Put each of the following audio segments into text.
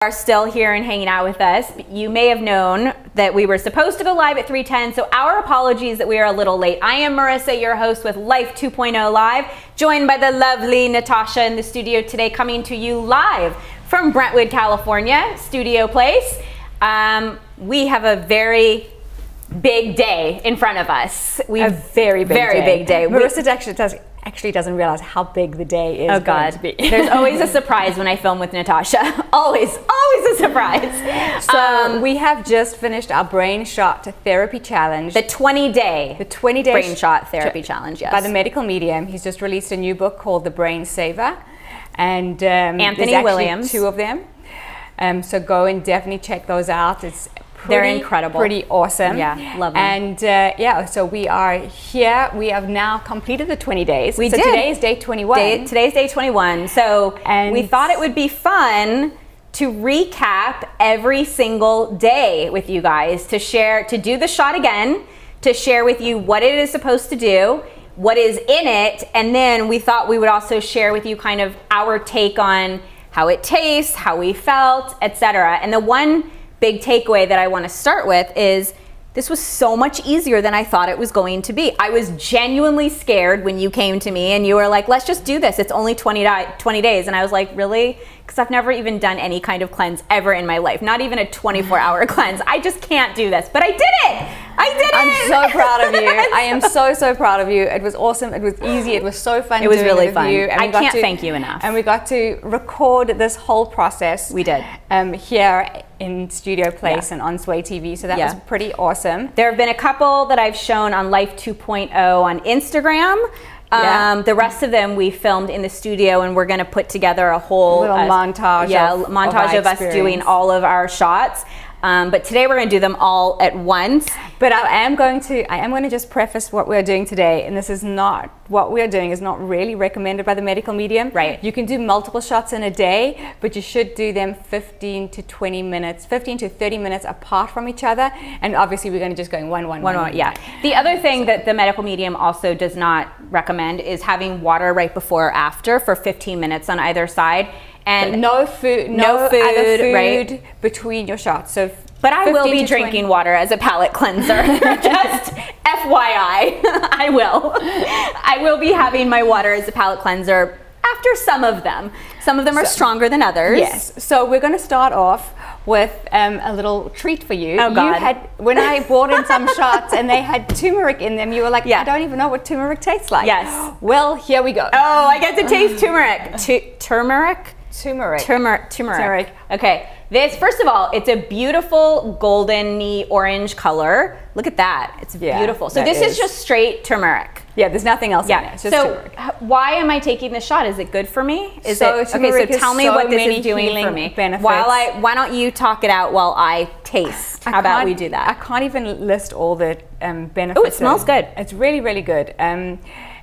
Are still here and hanging out with us. You may have known that we were supposed to go live at 3:10, so our apologies that we are a little late. I am Marissa, your host with Life 2.0 Live, joined by the lovely Natasha in the studio today, coming to you live from Brentwood, California, Studio Place. We have a very big day in front of us. A very big day. Marissa actually doesn't realize how big the day is going to be. There's always a surprise when I film with Natasha. always a surprise. So we have just finished our Brain Shot Therapy Challenge. The 20-day Brain Shot Therapy Challenge, yes. By the Medical Medium. He's just released a new book called The Brain Saver. And Anthony there's Williams. Two of them. So go and definitely check those out. They're incredible. Pretty awesome. Yeah, love them. And so we are here. We have now completed the 20 days. We did. Today is day 21. Today's day 21. So we thought it would be fun to recap every single day with you guys, to do the shot again, to share with you what it is supposed to do, what is in it, and then we thought we would also share with you kind of our take on how it tastes, how we felt, etc. And the one big takeaway that I want to start with is this was so much easier than I thought it was going to be. I was genuinely scared when you came to me and you were like, let's just do this. It's only 20 days. And I was like, really? Because I've never even done any kind of cleanse ever in my life, not even a 24-hour cleanse. I just can't do this. But I did it. I'm so proud of you. I am so proud of you. It was awesome. It was easy. It was so fun. It was really fun. You. I can't thank you enough. And we got to record this whole process. We did. Here in Studio Place and on Sway TV. So that was pretty awesome. There have been a couple that I've shown on Life 2.0 on Instagram. The rest of them we filmed in the studio, and we're going to put together a whole little montage. Montage of us doing all of our shots. But today we're going to do them all at once. But I am going to just preface what we're doing today, and what we're doing is not really recommended by the Medical Medium. Right. You can do multiple shots in a day, but you should do them 15 to 30 minutes apart from each other. And obviously we're going to just go one. Yeah. The other thing that the Medical Medium also does not recommend is having water right before or after for 15 minutes on either side. And but no food, other food right between your shots. So, but I will be drinking water as a palate cleanser. Just FYI, I will be having my water as a palate cleanser after some of them. Some of them are stronger than others. Yes. So we're going to start off with a little treat for you. Oh God! When I brought in some shots and they had turmeric in them, you were like, I don't even know what turmeric tastes like. Yes. Well, here we go. Oh, I get to taste turmeric. Turmeric. Okay. This, first of all, it's a beautiful golden-y orange color. Look at that. It's beautiful. So this is just straight turmeric. Yeah, there's nothing else in it. It's just turmeric. Why am I taking this shot? Is it good for me? So tell me what this is doing for me. Benefits. Why don't you talk it out while I taste? How about we do that? I can't even list all the benefits. Oh, it smells good. It's really, really good.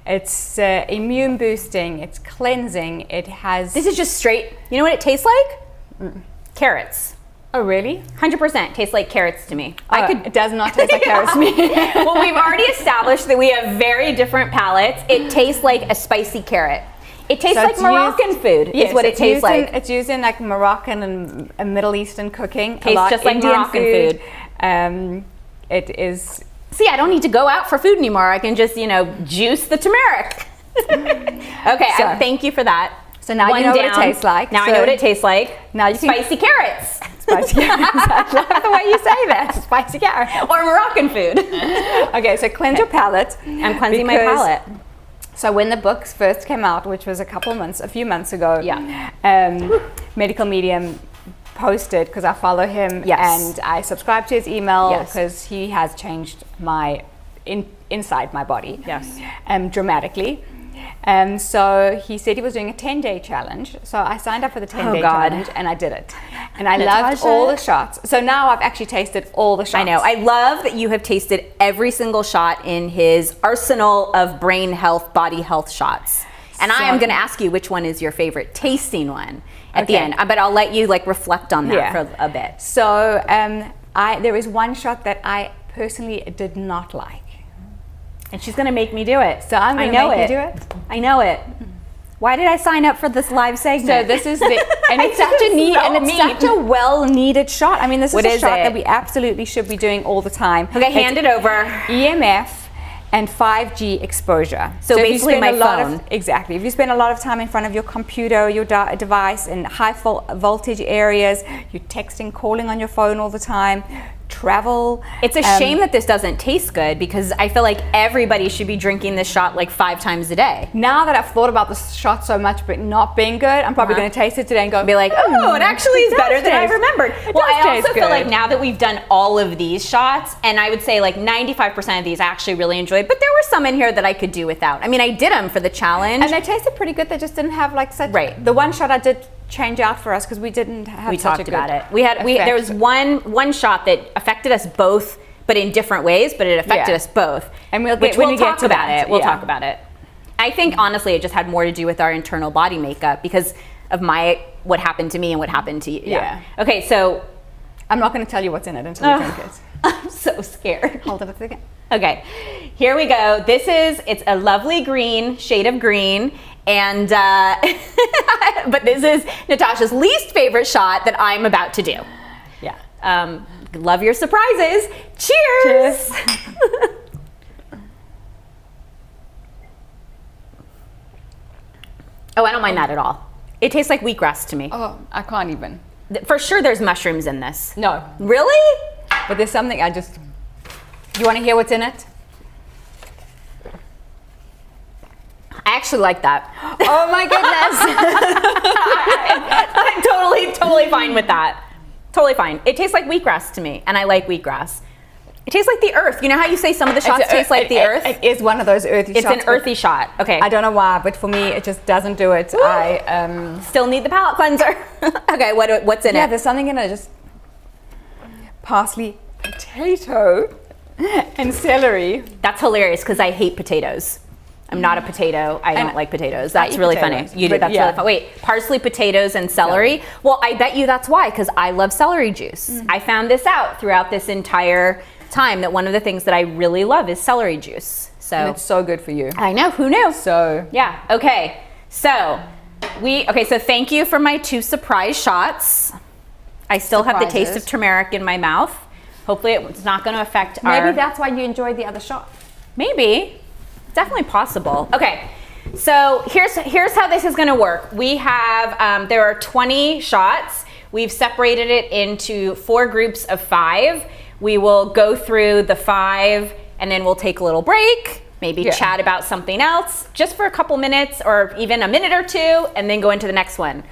It's immune boosting, it's cleansing, it has... This is just straight, you know what it tastes like? Carrots. Oh, really? 100% tastes like carrots to me. It does not taste like carrots to me. Well, we've already established that we have very different palates. It tastes like a spicy carrot. It tastes like Moroccan food is what it tastes like. It's used in like Moroccan and Middle Eastern cooking. Tastes just like Moroccan food. It is... See, I don't need to go out for food anymore. I can just, juice the turmeric. Okay, thank you for that. So now you know what it tastes like. Now I know what it tastes like. Now you spicy carrots. Spicy carrots. I love the way you say that. Spicy carrots. Or Moroccan food. Okay, so cleanse your palate. I'm cleansing my palate. So when the books first came out, which was a few months ago, Medical Medium posted, because I follow him and I subscribe to his email because he has changed my inside my body dramatically. So he said he was doing a 10-day challenge. So I signed up for the 10-day challenge and I did it. And I loved all the shots. So now I've actually tasted all the shots. I know. I love that you have tasted every single shot in his arsenal of brain health, body health shots. And I am going to ask you which one is your favorite tasting one at the end. But I'll let you reflect on that for a bit. So there is one shot that I personally did not like. And she's going to make me do it. So I'm going to make you do it? I know it. Why did I sign up for this live segment? So this is and it's such a neat, and it's such a well-needed shot. I mean, this is a shot that we absolutely should be doing all the time. Okay, hand it over. EMF and 5G exposure. So basically my phone. Exactly. If you spend a lot of time in front of your computer, your device in high voltage areas, you're texting, calling on your phone all the time, travel. It's a shame that this doesn't taste good, because I feel like everybody should be drinking this shot like 5 times a day. Now that I've thought about this shot so much but not being good, I'm probably going to taste it today and go, be like, oh, it actually is better than I remembered. Well, I also feel like now that we've done all of these shots, and I would say like 95% of these I actually really enjoyed, but there were some in here that I could do without. I mean, I did them for the challenge. And they tasted pretty good. They just didn't have like such... Right. The one shot I did change out for us because we didn't have we such talked a good about it. There was one shot that affected us both, but in different ways, but it affected us both. And we'll talk about it. We'll talk about it. I think honestly it just had more to do with our internal body makeup because of what happened to me and what happened to you. Yeah. Okay, so I'm not going to tell you what's in it until you drink it. I'm so scared. Hold it a second. Okay, here we go. It's a lovely green, shade of green. And, but this is Natasha's least favorite shot that I'm about to do. Yeah. Love your surprises. Cheers. Oh, I don't mind that at all. It tastes like wheatgrass to me. Oh, I can't even. For sure there's mushrooms in this. No. Really? But there's something you want to hear what's in it? I actually like that. Oh my goodness. I'm totally fine with that. Totally fine. It tastes like wheatgrass to me, and I like wheatgrass. It tastes like the earth. You know how you say some of the shots taste like the earth? It is one of those earthy shots. It's an earthy shot. Okay. I don't know why, but for me, it just doesn't do it. Woo. I still need the palate cleanser. Okay, what's in it? Yeah, there's something in it. Just parsley, potato, and celery. That's hilarious because I hate potatoes. I'm not a potato. I don't like potatoes. That's really funny. You do. That's really fun. Wait, parsley, potatoes, and celery. Well, I bet you that's why, because I love celery juice. Mm-hmm. I found this out throughout this entire time that one of the things that I really love is celery juice. So and it's so good for you. I know. Who knew? So yeah. Okay. So So thank you for my 2 surprise shots. I still have the taste of turmeric in my mouth. Hopefully, it's not going to affect Maybe that's why you enjoyed the other shot. Maybe. Definitely possible. Okay, so here's how this is going to work. We have there are 20 shots. We've separated it into 4 groups of 5. We will go through the 5, and then we'll take a little break. Maybe chat about something else, just for a couple minutes, or even a minute or 2, and then go into the next one.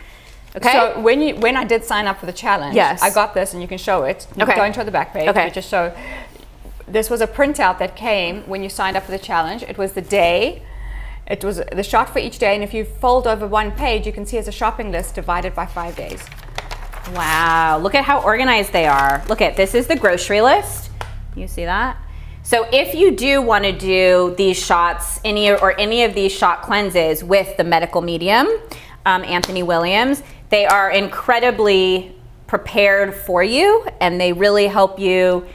Okay. So when I did sign up for the challenge, I got this, and you can show it. Okay. Don't show the back page. Okay. Just show. This was a printout that came when you signed up for the challenge. It was the day. It was the shot for each day, and if you fold over one page, you can see it's a shopping list divided by 5 days. Wow, look at how organized they are. Look at this is the grocery list. You see that? So if you do want to do these shots, any of these shot cleanses with the medical medium, Anthony Williams, they are incredibly prepared for you, and they really help you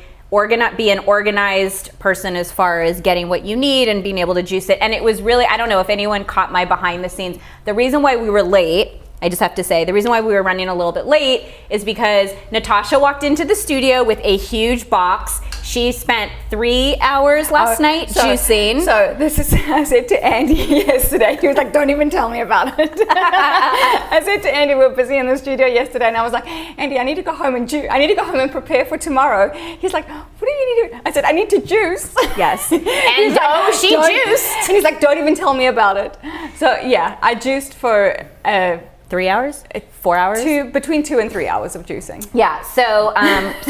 be an organized person as far as getting what you need and being able to juice it. And it was really, I don't know if anyone caught my behind the scenes. The reason why we were late, I just have to say, the reason why we were running a little bit late is because Natasha walked into the studio with a huge box. She spent 3 hours last night juicing. So this is, I said to Andy yesterday, he was like, don't even tell me about it. I said to Andy, we were busy in the studio yesterday, and I was like, Andy, I need to go home and juice. I need to go home and prepare for tomorrow. He's like, what do you need to do? I said, I need to juice. Yes. And she juiced. And he's like, don't even tell me about it. So yeah, I juiced for 3 hours? 4 hours? Between 2 and 3 hours of juicing. Yeah, so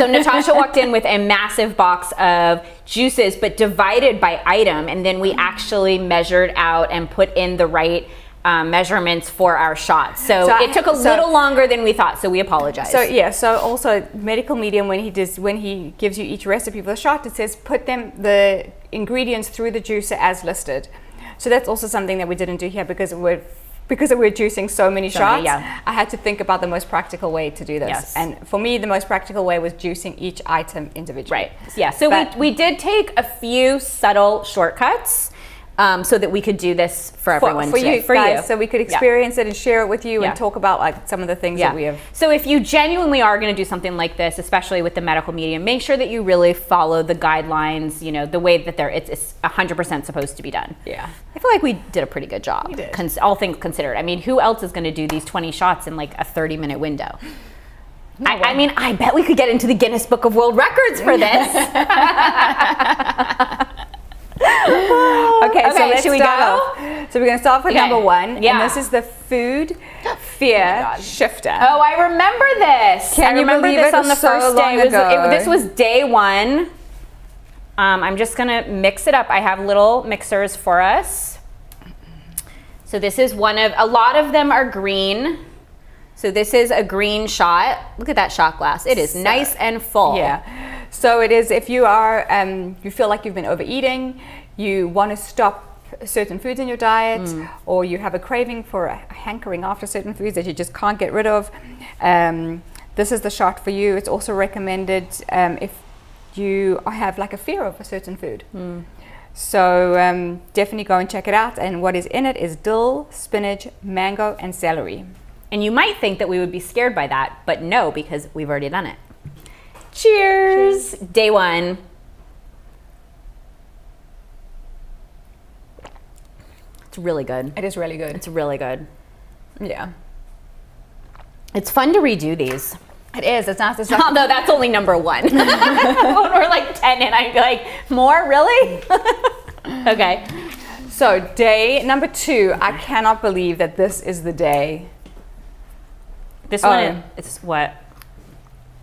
Natasha walked in with a massive box of juices, but divided by item, and then we actually measured out and put in the right measurements for our shots. So it took a little longer than we thought, so we apologize. So yeah, so also medical medium, when he gives you each recipe for the shot, it says put the ingredients through the juicer as listed. So that's also something that we didn't do here because we're juicing so many shots. I had to think about the most practical way to do this. Yes. And for me, the most practical way was juicing each item individually. Right. Yeah. So we did take a few subtle shortcuts. so that we could do this for everyone today. For you. So we could experience it and share it with you and talk about like some of the things that we have. So if you genuinely are going to do something like this, especially with the medical medium, make sure that you really follow the guidelines, you know, the way that it's 100% supposed to be done. Yeah. I feel like we did a pretty good job. We did. All things considered. I mean, who else is going to do these 20 shots in like a 30-minute window? No, I mean, I bet we could get into the Guinness Book of World Records for this. Okay, so let's should we start go? off. So we're going to start with number one. Yeah. And this is the food fear shifter. Oh, I remember this. Can you remember believe this it on the was so first day. long ago? This was day one. I'm just going to mix it up. I have little mixers for us. So this is a lot of them are green. So this is a green shot. Look at that shot glass. It is nice and full. Yeah. So it is, if you are, you feel like you've been overeating, you want to stop certain foods in your diet, or you have a craving for a hankering after certain foods that you just can't get rid of, this is the shot for you. It's also recommended if you have like a fear of a certain food. So definitely go and check it out. And what is in it is dill, spinach, mango, and celery. And you might think that we would be scared by that, but no, because we've already done it. Cheers! Day one. It's really good. It is really good. It's really good. Yeah. It's fun to redo these. It is. It's not. It's Although that's only number one. When we're like 10 and I'd be like, more? Really? Okay. So day number 2, I cannot believe that this is the day. This one, it's what?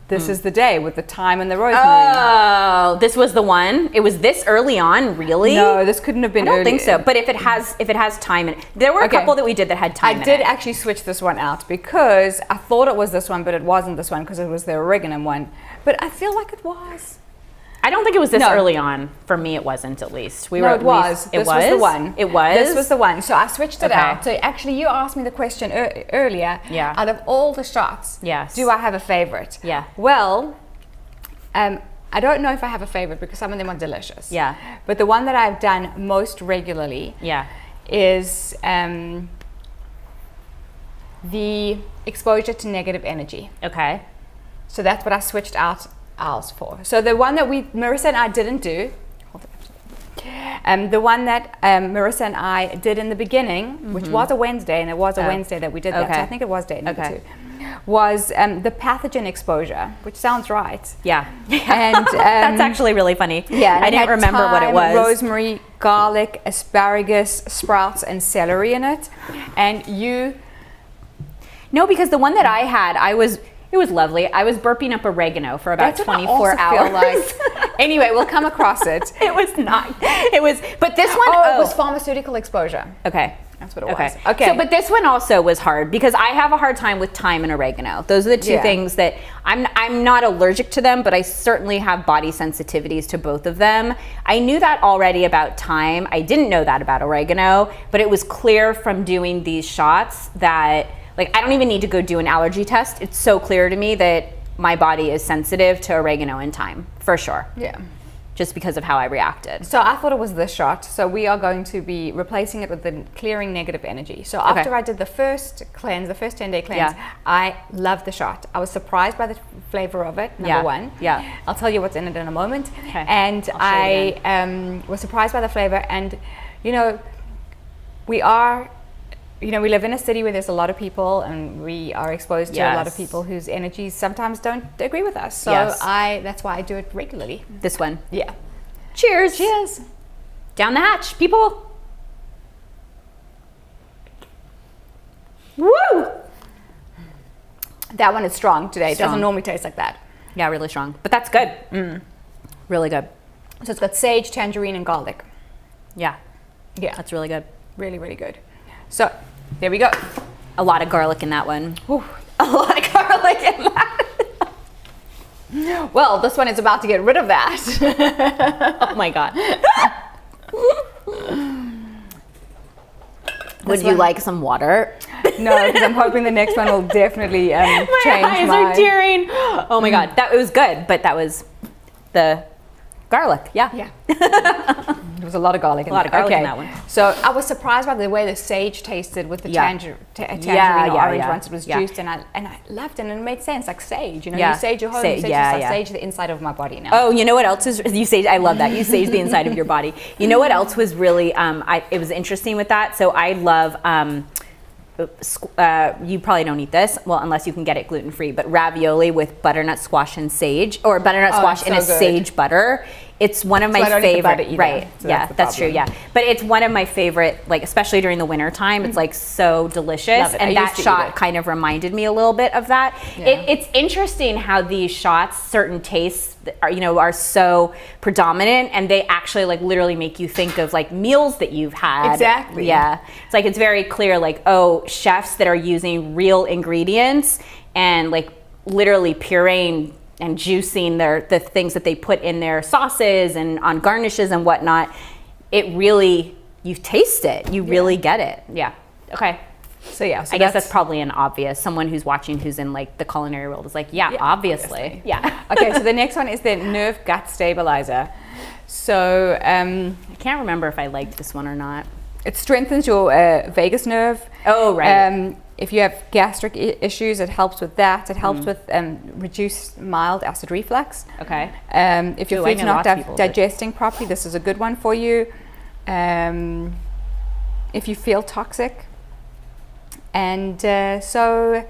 This is the day with the thyme and the rosemary. Oh, this was the one? It was this early on, really? No, this couldn't have been I don't think so. But if it has thyme in it. There were a couple that we did that had thyme in it. I did actually switch this one out because I thought it was this one, but it wasn't this one because it was the oregano one. But I feel like it was. I don't think it was this early on. For me, it wasn't, at least. It was. This was the one. It was? This was the one. So I switched it out. So actually, you asked me the question earlier. Yeah. Out of all the shots, yes, do I have a favorite? Yeah. Well, I don't know if I have a favorite because some of them are delicious. Yeah. But the one that I've done most regularly is the exposure to negative energy. Okay. So that's what I switched out ours for. So the one that Marissa and I didn't do, the one that Marissa and I did in the beginning, which was a Wednesday, and it was a Wednesday that we did that, so I think it was day number 2, was the pathogen exposure, which sounds right. Yeah. And that's actually really funny. Yeah. I didn't remember what it was. Rosemary, garlic, asparagus, sprouts, and celery in it. And No, because the one that I had, it was lovely. I was burping up oregano for about 24 hours. Feel like. Anyway, we'll come across it. It was not. It was, but this one. It was pharmaceutical exposure. Okay. That's what it was. Okay. So, but this one also was hard because I have a hard time with thyme and oregano. Those are the two things that I'm not allergic to them, but I certainly have body sensitivities to both of them. I knew that already about thyme. I didn't know that about oregano, but it was clear from doing these shots that, like, I don't even need to go do an allergy test. It's so clear to me that my body is sensitive to oregano and thyme, for sure. Yeah. Just because of how I reacted. So I thought it was this shot. So we are going to be replacing it with the clearing negative energy. So after I did the first cleanse, the first 10-day cleanse, I loved the shot. I was surprised by the flavor of it, number one. Yeah. I'll tell you what's in it in a moment. Okay. And I was surprised by the flavor. And, you know, we live in a city where there's a lot of people and we are exposed to a lot of people whose energies sometimes don't agree with us. So that's why I do it regularly. This one. Yeah. Cheers. Cheers. Down the hatch, people. Woo! That one is strong today. It doesn't normally taste like that. Yeah, really strong. But that's good. Really good. So it's got sage, tangerine, and garlic. Yeah. Yeah. That's really good. Really, really good. So there we go. A lot of garlic in that one. Whew. A lot of garlic in that. Well, this one is about to get rid of that. Oh my God. Would you like some water? No, because I'm hoping the next one will definitely change my eyes are tearing. Oh my God, it was good, but that was the Garlic, yeah. Yeah. There was a lot of garlic in A lot of garlic in that one. So I was surprised by the way the sage tasted with the tangerine orange once it was juiced, and I loved it, and it made sense, like sage. You know, you sage your home, you sage the inside of my body now. Oh, you know what else is, you sage, I love that, you sage the inside of your body. You know what else was really, it was interesting with that? So I love, you probably don't eat this, well, unless you can get it gluten-free, but ravioli with butternut squash and sage, or butternut squash in a sage butter. It's one of my favorite, right? So yeah, that's true. Yeah, but it's one of my favorite, like especially during the winter time. It's like so delicious, and that shot kind of reminded me a little bit of that. Yeah. It's interesting how these shots, certain tastes, are so predominant, and they actually like literally make you think of like meals that you've had. Exactly. Yeah, it's like it's very clear, like chefs that are using real ingredients and like literally pureeing and juicing the things that they put in their sauces and on garnishes and whatnot. It really, you taste it, you really get it. Yeah. Okay. So I guess that's probably an obvious. Someone who's watching who's in like the culinary world is like, obviously. Yeah. Okay, so the next one is the Nerve Gut Stabilizer. So I can't remember if I liked this one or not. It strengthens your vagus nerve. Oh, right. If you have gastric issues, it helps with that. It helps with reduce mild acid reflux. Okay. If your food's not digesting properly, this is a good one for you. If you feel toxic. And so...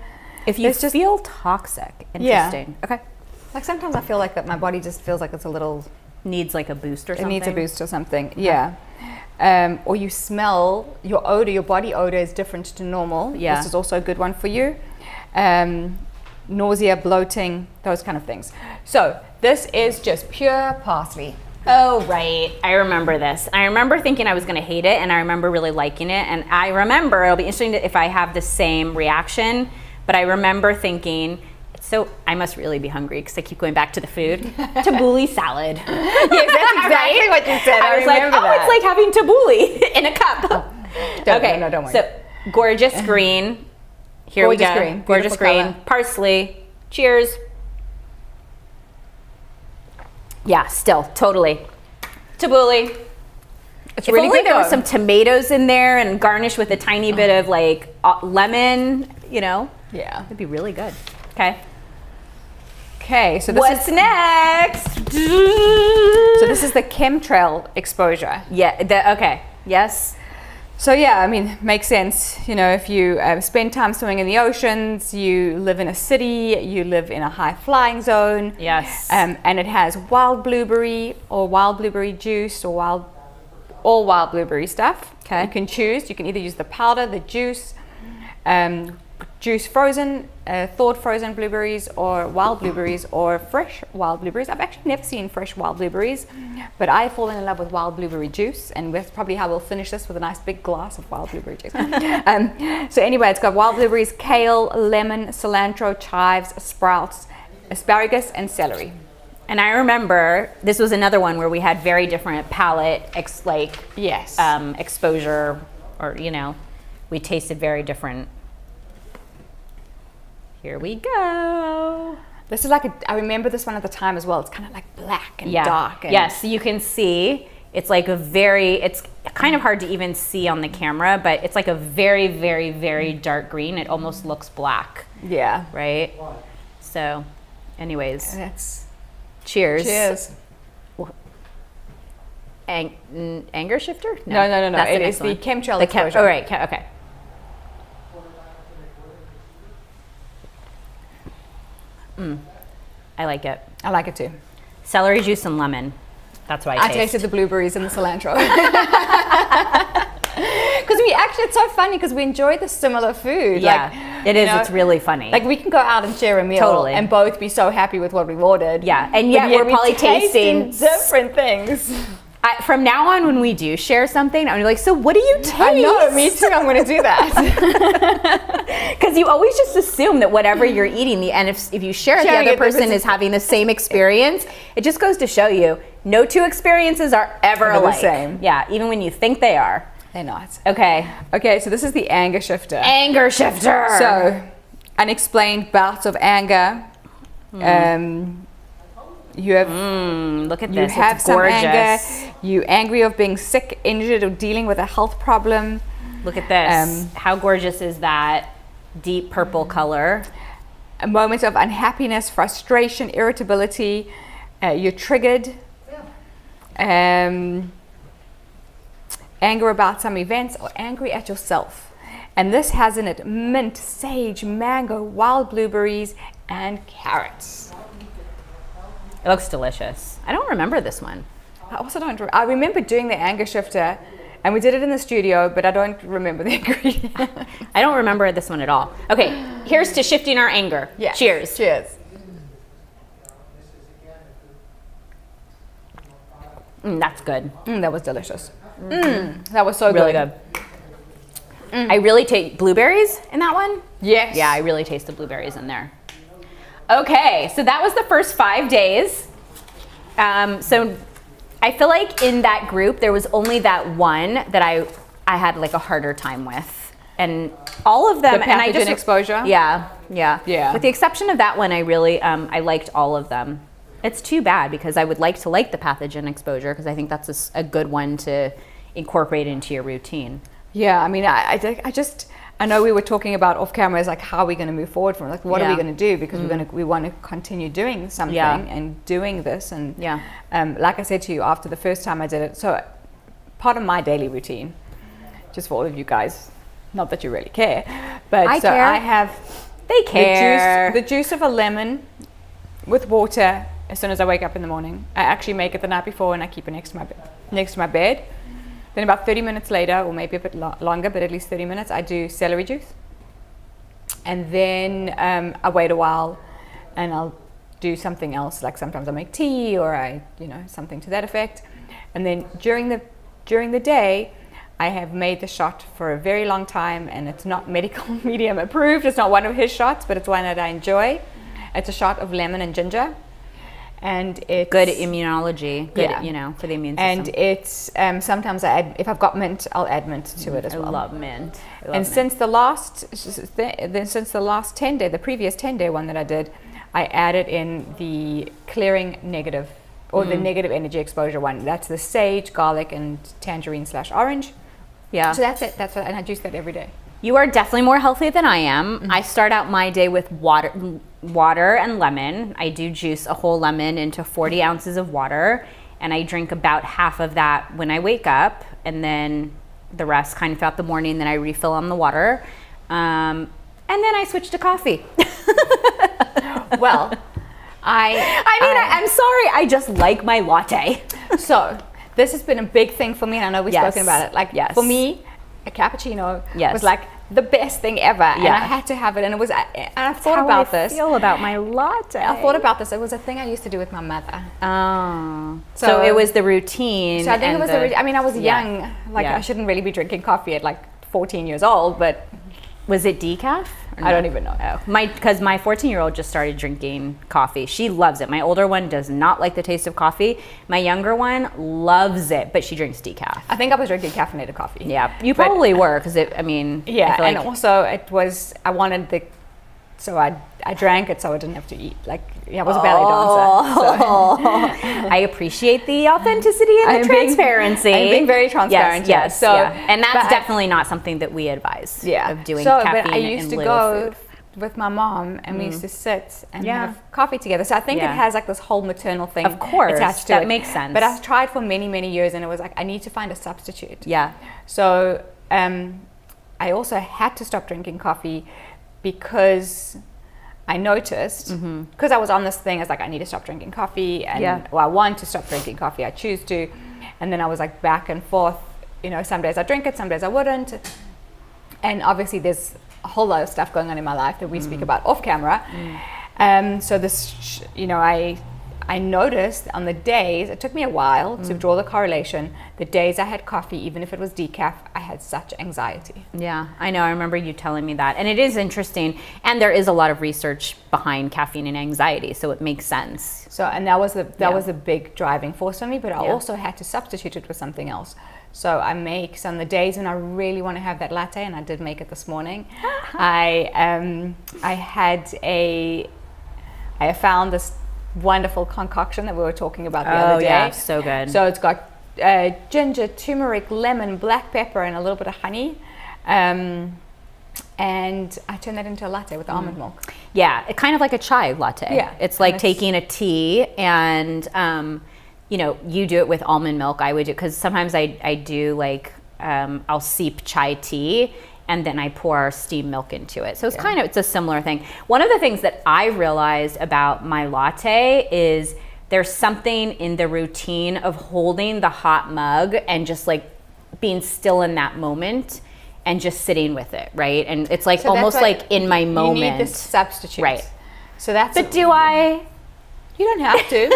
If you feel toxic. Interesting. Yeah. Okay. Like sometimes I feel like that my body just feels like it's a little... Needs like a boost or something? It needs a boost or something, yeah. Or you smell, your odor, your body odor is different to normal. Yeah. This is also a good one for you. Nausea, bloating, those kind of things. So this is just pure parsley. Oh, right. I remember this. I remember thinking I was going to hate it, and I remember really liking it. And I remember, it'll be interesting if I have the same reaction, but I remember thinking, so I must really be hungry because I keep going back to the food. Tabbouleh salad. Yes, that's exactly what you said. I was like, it's like having tabbouleh in a cup. Don't worry. So gorgeous green. Here we go. Gorgeous green. Parsley. Cheers. Yeah, still totally. Tabbouleh. It's really good. There was some tomatoes in there and garnished with a tiny bit of like lemon. Yeah, it'd be really good. Okay, so what's next? So this is the chemtrail exposure. Yeah, okay, yes. So yeah, I mean, makes sense. If you spend time swimming in the oceans, you live in a city, you live in a high flying zone. Yes. And it has wild blueberry or wild blueberry juice or all wild blueberry stuff. Okay. You can choose. You can either use the powder, the juice, juice frozen, thawed frozen blueberries, or wild blueberries, or fresh wild blueberries. I've actually never seen fresh wild blueberries, but I've fallen in love with wild blueberry juice, and that's probably how we'll finish this, with a nice big glass of wild blueberry juice. So anyway, it's got wild blueberries, kale, lemon, cilantro, chives, sprouts, asparagus, and celery. And I remember this was another one where we had very different palate exposure, or we tasted very different. Here we go. This is I remember this one at the time as well. It's kind of like black and dark. Yes, you can see it's like it's kind of hard to even see on the camera, but it's like a very, very, very dark green. It almost looks black. Yeah. Right? So, anyways. Cheers. Cheers. Anger shifter? No. It is the chemtrail exposure. Right. Okay. I like it. I like it too. Celery juice and lemon. That's what I taste. I tasted the blueberries and the cilantro. Because it's so funny because we enjoy the similar food. Yeah, it is. It's really funny. Like we can go out and share a meal and both be so happy with what we've ordered. Yeah, and yet we're probably tasting different things. From now on, when we do share something, I'm like, so what do you taste? I know, me too. I'm going to do that. Because you always just assume that whatever you're eating, and if you share it, the other person is having the same experience. It just goes to show you, no two experiences are ever alike. The same. Yeah, even when you think they are. They're not. Okay, so this is the anger shifter. Anger shifter. So, unexplained bouts of anger. Look at you this. have It's some gorgeous. anger. You're angry of being sick, injured, or dealing with a health problem. Look at this. How gorgeous is that deep purple color? A moment of unhappiness, frustration, irritability. You're triggered. Anger about some events, or angry at yourself. And this has in it mint, sage, mango, wild blueberries, and carrots. It looks delicious. I don't remember this one. I also don't. I remember doing the anger shifter, and we did it in the studio, but I don't remember the ingredient. I don't remember this one at all. Okay, here's to shifting our anger. Yeah. Cheers. Cheers. That's good. That was delicious. That was so Really good. I really taste blueberries in that one. Yes. Yeah, I really taste the blueberries in there. Okay, so that was the first 5 days. So I feel like in that group, there was only that one that I had like a harder time with. And all of them, The and I pathogen exposure? Yeah. Yeah. With the exception of that one, I really, I liked all of them. It's too bad because I would like to like the pathogen exposure because I think that's a good one to incorporate into your routine. Yeah, I mean, I know we were talking about off camera is like how are we going to move forward from, like what are we going to do, because we want to continue doing something and doing this, and like I said to you after the first time I did it, so part of my daily routine, just for all of you guys, not that you really care, but I so care. I have They care. the juice of a lemon with water as soon as I wake up in the morning. I actually make it the night before and I keep it next to my bed. Then about 30 minutes later, or maybe a bit longer, but at least 30 minutes, I do celery juice. And then I wait a while and I'll do something else. Like sometimes I make tea or something to that effect. And then during the day, I have made the shot for a very long time, and it's not medical medium approved. It's not one of his shots, but it's one that I enjoy. It's a shot of lemon and ginger. And it's Good immunology, for the immune system. and it's sometimes if I've got mint, I'll add mint to it as well. I love mint. Since the last 10 day, the previous 10-day one that I did, I added in the clearing negative, or the negative energy exposure one. That's the sage, garlic, and tangerine/orange. Yeah. So that's it. That's what, and I juice that every day. You are definitely more healthy than I am. I start out my day with water and lemon. I do juice a whole lemon into 40 ounces of water, and I drink about half of that when I wake up, and then the rest kind of throughout the morning. Then I refill on the water, and then I switch to coffee. Well, I'm sorry. I just like my latte. so this has been a big thing for me, and I know we've spoken about it. Like for me, a cappuccino was like the best thing ever, and I had to have it. And it was, and I've thought about this. I feel about my latte. I thought about this. It was a thing I used to do with my mother. Oh, so it was the routine. So I think it was I mean, I was young. Like I shouldn't really be drinking coffee at like 14 years old, but was it decaf? I don't even know. Oh, because my 14-year-old just started drinking coffee. She loves it. My older one does not like the taste of coffee. My younger one loves it, but she drinks decaf. I think I was drinking caffeinated coffee. Yeah, you probably were, because I feel and also it was, I wanted so I drank it so I didn't have to eat. Like, I was a ballet dancer. So. I appreciate the authenticity and the transparency. I'm being very transparent. Yes. And that's definitely not something that we advise. Of doing caffeine but I used to go with my mom, and we used to sit and have coffee together. So I think it has like this whole maternal thing, of course, attached to it. That makes sense. But I tried for many, many years, and it was like, I need to find a substitute. Yeah. So I also had to stop drinking coffee because I noticed, because I was on this thing, I was like, I need to stop drinking coffee, and I want to stop drinking coffee, I choose to, and then I was like back and forth, some days I drink it, some days I wouldn't, and obviously there's a whole lot of stuff going on in my life that we speak about off camera, so this, I noticed on the days, it took me a while to draw the correlation, the days I had coffee, even if it was decaf, I had such anxiety. Yeah, I know. I remember you telling me that. And it is interesting. And there is a lot of research behind caffeine and anxiety, so it makes sense. So, and that was a big driving force for me, but I also had to substitute it with something else. So I make, on the days when I really want to have that latte, and I did make it this morning, I found this wonderful concoction that we were talking about the other day. Yeah, so good. So it's got ginger, turmeric, lemon, black pepper, and a little bit of honey. And I turn that into a latte with almond milk. Yeah, it's kind of like a chai latte. Yeah. It's like taking a tea and, you know, you do it with almond milk. I would do, because sometimes I do like, I'll steep chai tea and then I pour steamed milk into it. So it's kind of, it's a similar thing. One of the things that I realized about my latte is there's something in the routine of holding the hot mug and just like being still in that moment and just sitting with it, right? And it's like almost like in my moment. You need this substitute. Right. So that's. But do I? You don't have to.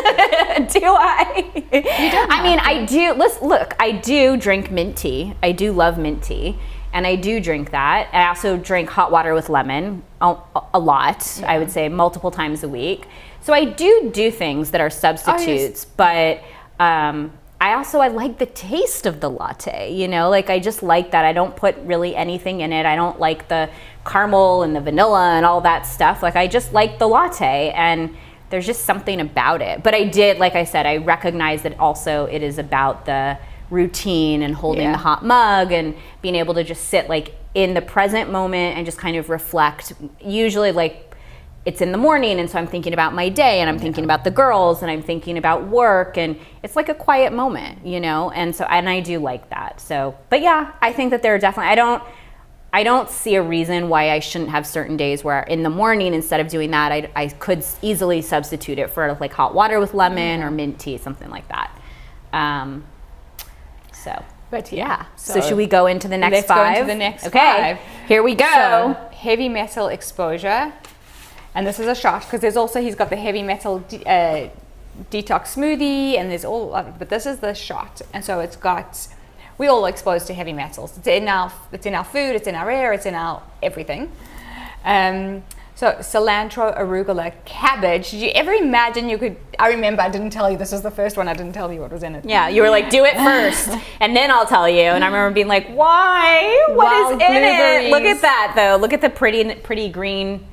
Do I? You don't I mean, I do. Look, I do drink mint tea. I do love mint tea. And I do drink that. I also drink hot water with lemon a lot, I would say multiple times a week. So I do things that are substitutes, but I like the taste of the latte, you know, like I just like that. I don't put really anything in it. I don't like the caramel and the vanilla and all that stuff. Like I just like the latte, and there's just something about it. But I did, like I said, I recognize that also it is about the routine and holding the hot mug and being able to just sit like in the present moment and just kind of reflect. Usually like it's in the morning, and so I'm thinking about my day, and I'm thinking about the girls, and I'm thinking about work, and it's like a quiet moment, you know? And so, and I do like that. So, but yeah, I think that there are definitely, I don't see a reason why I shouldn't have certain days where in the morning, instead of doing that, I could easily substitute it for like hot water with lemon or mint tea, something like that. But yeah. So should we go into the next five? Let's go into the next five. Here we go. So, heavy metal exposure. And this is a shot, because there's also, he's got the heavy metal detox smoothie, and there's all of it, but this is the shot. And so it's got, we all are exposed to heavy metals. It's in our food, it's in our air, it's in our everything. So cilantro, arugula, cabbage. Did you ever imagine you could, I remember I didn't tell you, this was the first one, I didn't tell you what was in it. Yeah, you were like, do it first, and then I'll tell you. And I remember being like, why? What is in it? Look at that though. Look at the pretty green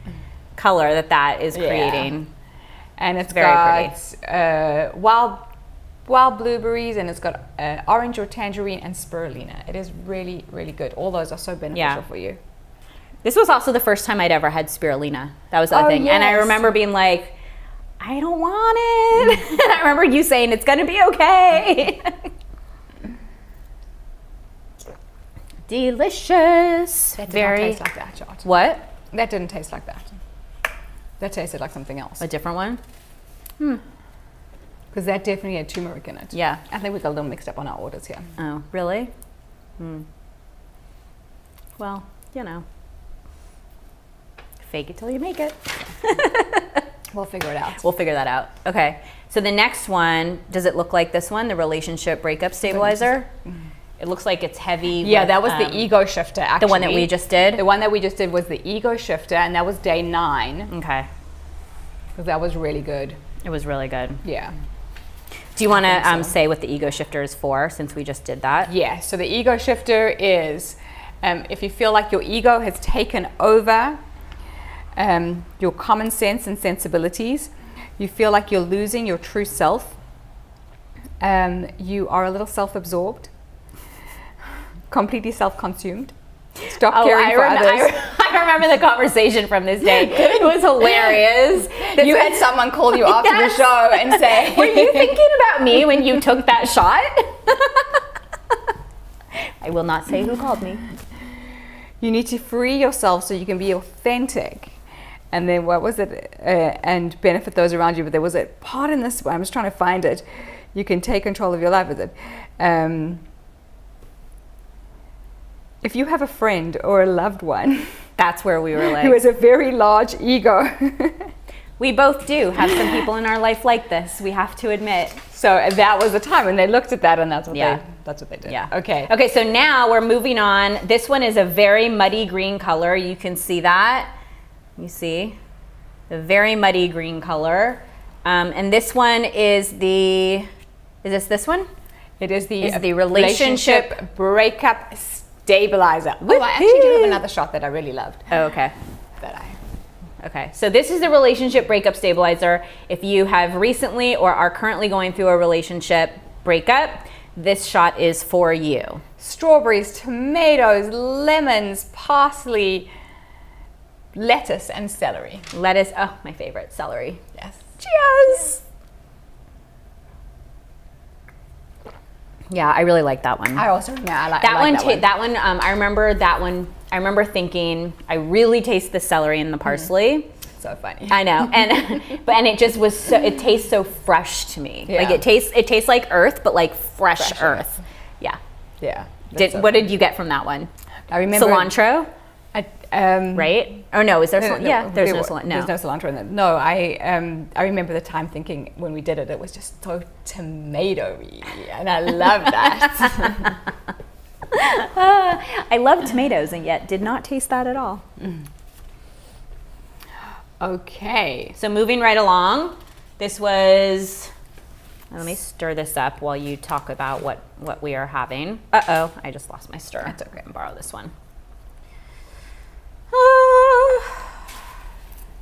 color that is creating. And it's very got wild blueberries, and it's got orange or tangerine and spirulina. It is really, really good. All those are so beneficial for you. This was also the first time I'd ever had spirulina. That was the other thing. Yes. And I remember being like, I don't want it. And I remember you saying, it's going to be okay. Delicious. That did not taste like that, Chart. What? That didn't taste like that. That tasted like something else. A different one? Because that definitely had turmeric in it. Yeah. I think we got a little mixed up on our orders here. Oh, really? Well, you know. Fake it till you make it. We'll figure it out. We'll figure that out. Okay. So the next one, does it look like this one, the relationship breakup stabilizer? It looks like it's heavy. Yeah, with, that was the ego shifter, actually. The one that we just did? The one that we just did was the ego shifter, and that was day 9. Okay. Because that was really good. It was really good. Yeah. Do you want to say what the ego shifter is for, since we just did that? Yeah, so the ego shifter is if you feel like your ego has taken over your common sense and sensibilities, you feel like you're losing your true self, you are a little self-absorbed, completely self-consumed, stop caring for others. I remember the conversation from this day. It was hilarious. You had someone call you after the show and say, were you thinking about me when you took that shot? I will not say who called me. You need to free yourself so you can be authentic. And then what was it? And benefit those around you. But there was a part in this, I'm just trying to find it. You can take control of your life with it. If you have a friend or a loved one, that's where we were like, who has a very large ego. We both do have some people in our life like this, we have to admit. So that was the time, and they looked at that, and that's what they did. Yeah. Okay. Okay, so now we're moving on. This one is a very muddy green color. You can see that. You see? The very muddy green color. And this one is this one? It is the relationship breakup stabilizer. Oh, I actually do have another shot that I really loved. Oh, okay. Okay, so this is the relationship breakup stabilizer. If you have recently or are currently going through a relationship breakup, this shot is for you. Strawberries, tomatoes, lemons, parsley, lettuce, and celery. Lettuce, oh, my favorite, celery. Yes. Cheers! Yeah, I really like that one. I also remember I like that one. I remember thinking, I really taste the celery and the parsley. So funny. I know, and it just was so. It tastes so fresh to me. Yeah. Like it tastes like earth, but like fresh earth. Yeah. Yeah. What did you get from that one? I remember cilantro. Right? Oh no, is there? No, there's no cilantro. No. There's no cilantro in it. No, I remember the time thinking when we did it, it was just so tomatoey, and I love that. I love tomatoes, and yet did not taste that at all. Okay. So moving right along, this was. Let me stir this up while you talk about what we are having. Uh-oh, I just lost my stir. That's okay. I'll borrow this one.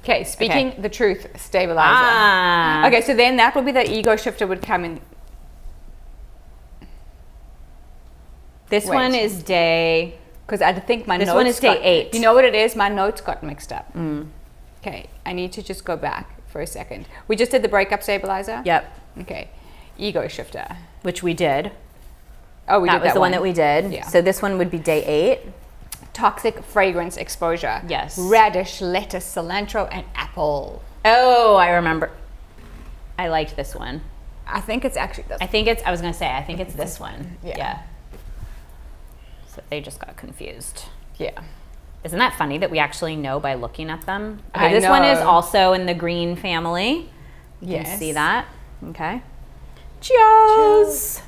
Okay, speaking the truth stabilizer. Okay, so then that would be the ego shifter would come in. This one is day. Because I think my notes. This one is day 8. You know what it is? My notes got mixed up. Okay, I need to just go back for a second. We just did the breakup stabilizer. Yep. Okay, ego shifter, which we did. Oh, we did that. That was the one that we did. Yeah. So this one would be day 8. Toxic fragrance exposure. Yes. Radish, lettuce, cilantro, and apple. Oh, I remember. I liked this one. I think it's actually this. I think it's this one. Yeah. So they just got confused. Yeah. Isn't that funny that we actually know by looking at them? Okay, I this know. one is also in the green family. You Yes. can see that. Okay. Cheers.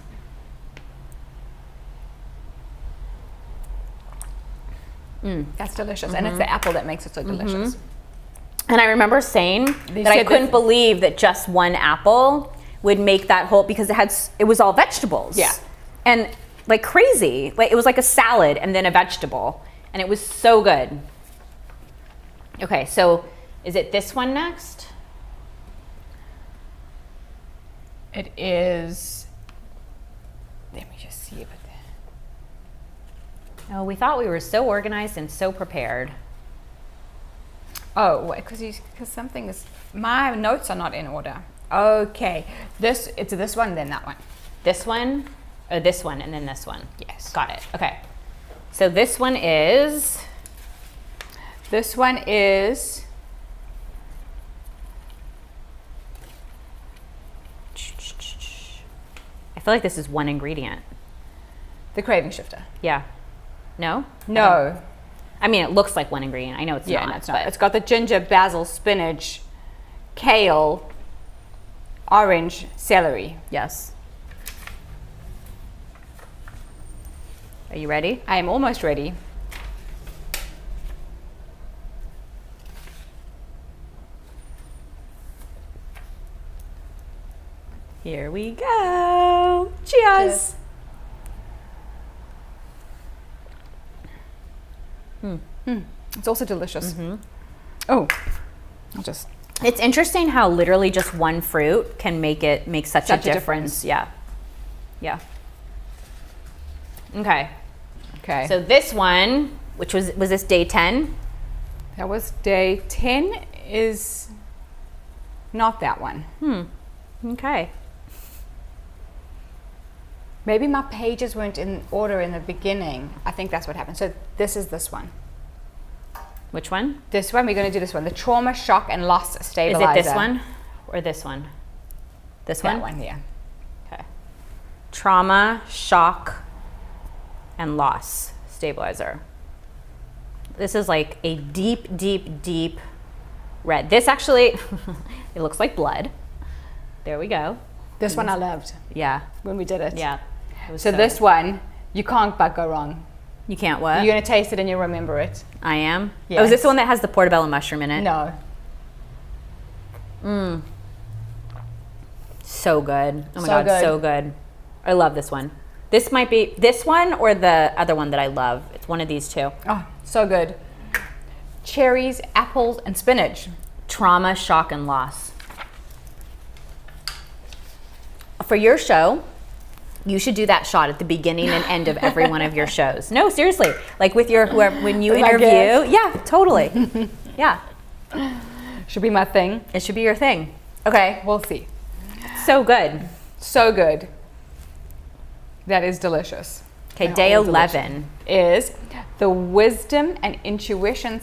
That's delicious. And it's the apple that makes it so delicious. And I remember saying that I couldn't believe that just one apple would make that whole, because it was all vegetables. Yeah. And like crazy. Like it was like a salad and then a vegetable. And it was so good. Okay, so is it this one next? It is. Let me just see it. Oh, we thought we were so organized and so prepared. Oh, because something is. My notes are not in order. Okay, it's this one, then that one. This one, or this one, and then this one. Yes. Got it. Okay. So this one is. This one is. I feel like this is one ingredient. The craving shifter. Yeah. No? No. I mean, it looks like one ingredient. I know it's not. No, it's not. It's got the ginger, basil, spinach, kale, orange, celery. Yes. Are you ready? I am almost ready. Here we go. Cheers. It's also delicious. Oh, I'll just. It's interesting how literally just one fruit can make such a difference. Yeah. Yeah. Okay. Okay. So this one, which was this day 10? That was day 10, is not that one. Okay. Maybe my pages weren't in order in the beginning. I think that's what happened. So this is this one. Which one? This one, we're going to do this one. The trauma, shock, and loss stabilizer. Is it this one or this one? This one? That one, yeah. Okay. Trauma, shock, and loss stabilizer. This is like a deep, deep, deep red. This actually, it looks like blood. There we go. This one I loved. Yeah. When we did it. Yeah. So this one, you can't but go wrong. You can't what? You're going to taste it and you'll remember it. I am? Yes. Oh, is this the one that has the portobello mushroom in it? No. So good. Oh my So God, good. so good. I love this one. This might be this one or the other one that I love. It's one of these two. Oh, so good. cherries, apples, and spinach. Trauma, shock, and loss. For your show, you should do that shot at the beginning and end of every one of your shows. No, seriously. Like with your whoever when you interview. Yeah, totally. Yeah. Should be my thing. It should be your thing. Okay. We'll see. So good. So good. That is delicious. Okay, day 11 is the wisdom and intuition.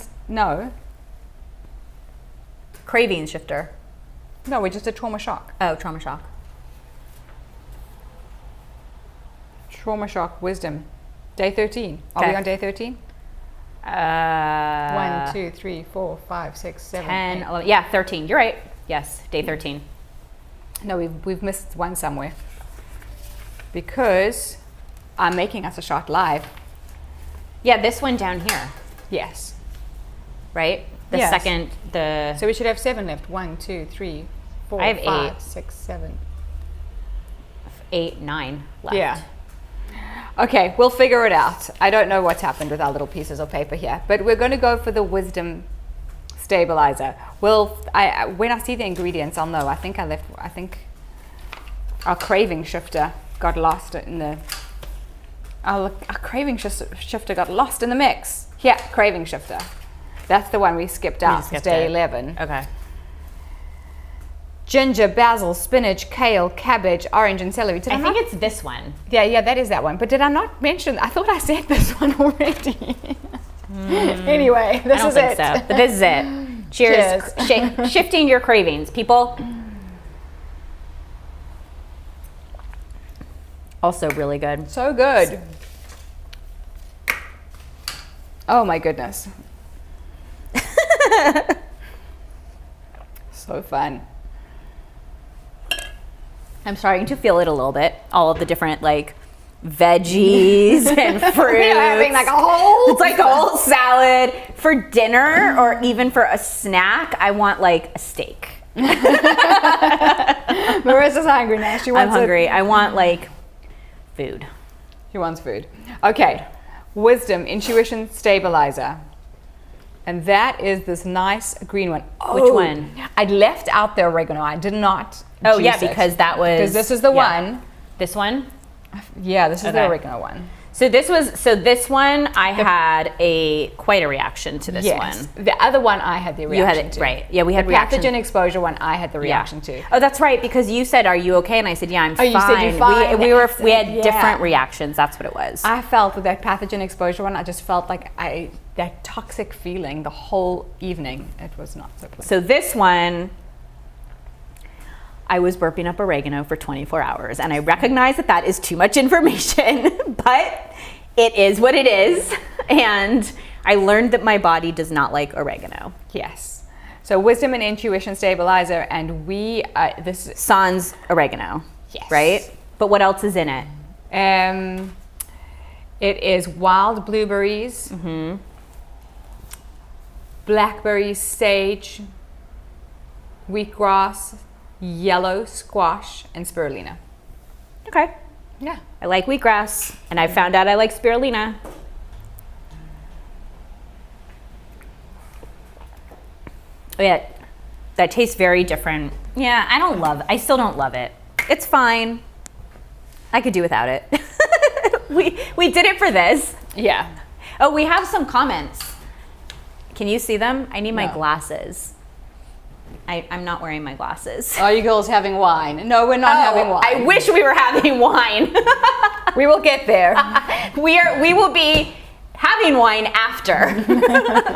Craving shifter. No, we just did trauma shock. Oh, trauma shock. Trauma shock, wisdom. Day 13. Are we on day 13? 1, 2, 3, 4, 5, 6, 7, 10, 8. 11. Yeah, 13. You're right. Yes, day 13. No, we've missed one somewhere. Because I'm making us a shot live. Yeah, this one down here. Yes. Right? The Yes. second, the... So we should have 7 left. 1, 2, 3, 4, I have 5, 8. 6, 7. 8, 9 left. Yeah. Okay, we'll figure it out. I don't know what's happened with our little pieces of paper here, but we're going to go for the wisdom stabilizer. When I see the ingredients, I'll know. I think our craving shifter got lost in the. Our craving shifter got lost in the mix. Yeah, craving shifter. That's the one we skipped out. It's day 11. Okay. Ginger, basil, spinach, kale, cabbage, orange, and celery. I think it's this one. Yeah, that is that one. But did I not mention? I thought I said this one already. Anyway, this is it. I don't think so. But this is it. Cheers. Shifting your cravings, people. Also really good. So good. Oh my goodness. So fun. I'm starting to feel it a little bit. All of the different like veggies and fruits. We're having like a whole. It's like a whole salad for dinner, or even for a snack. I want like a steak. Marissa's hungry now. I'm hungry. I want like food. She wants food. Okay. Wisdom, intuition, stabilizer. And that is this nice green one. Oh, which one? I left out the oregano. I did not. Oh yeah, because that was. Because this is the one. This one? Yeah, this is the oregano one. So this one I had quite a reaction to this one. The other one I had the reaction you had it, to. Right. Yeah, we had the reaction. pathogen exposure one I had the reaction to. Oh, that's right, because you said, "Are you okay?" And I said, "Yeah, I'm fine." You said you're fine. We had different reactions. That's what it was. I felt with that pathogen exposure one, I just felt like that toxic feeling the whole evening. It was not so pleasant. So this one, I was burping up oregano for 24 hours, and I recognize that is too much information, but it is what it is, and I learned that my body does not like oregano. Yes. So wisdom and intuition stabilizer, and this is sans oregano. Yes. Right? But what else is in it? It is wild blueberries, blackberries, sage, wheatgrass, yellow squash, and spirulina. Okay. Yeah. I like wheatgrass, and I found out I like spirulina. Oh yeah, that tastes very different. Yeah, I still don't love it. It's fine. I could do without it. we did it for this. Yeah. Oh, we have some comments. Can you see them? I need my glasses. I'm not wearing my glasses. Are you girls having wine? No, we're not having wine. I wish we were having wine. We will get there. We will be having wine after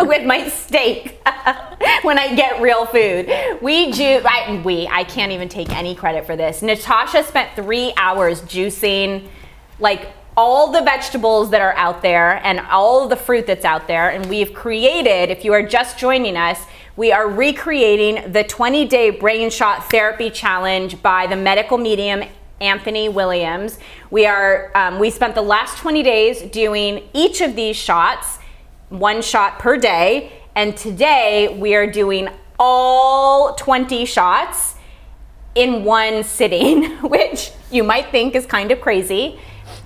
with my steak when I get real food. I can't even take any credit for this. Natasha spent 3 hours juicing like all the vegetables that are out there and all of the fruit that's out there. And we've created, if you are just joining us, we are recreating the 20-day brain shot therapy challenge by the medical medium Anthony Williams. We spent the last 20 days doing each of these shots, 1 shot per day. And today we are doing all 20 shots in one sitting, which you might think is kind of crazy.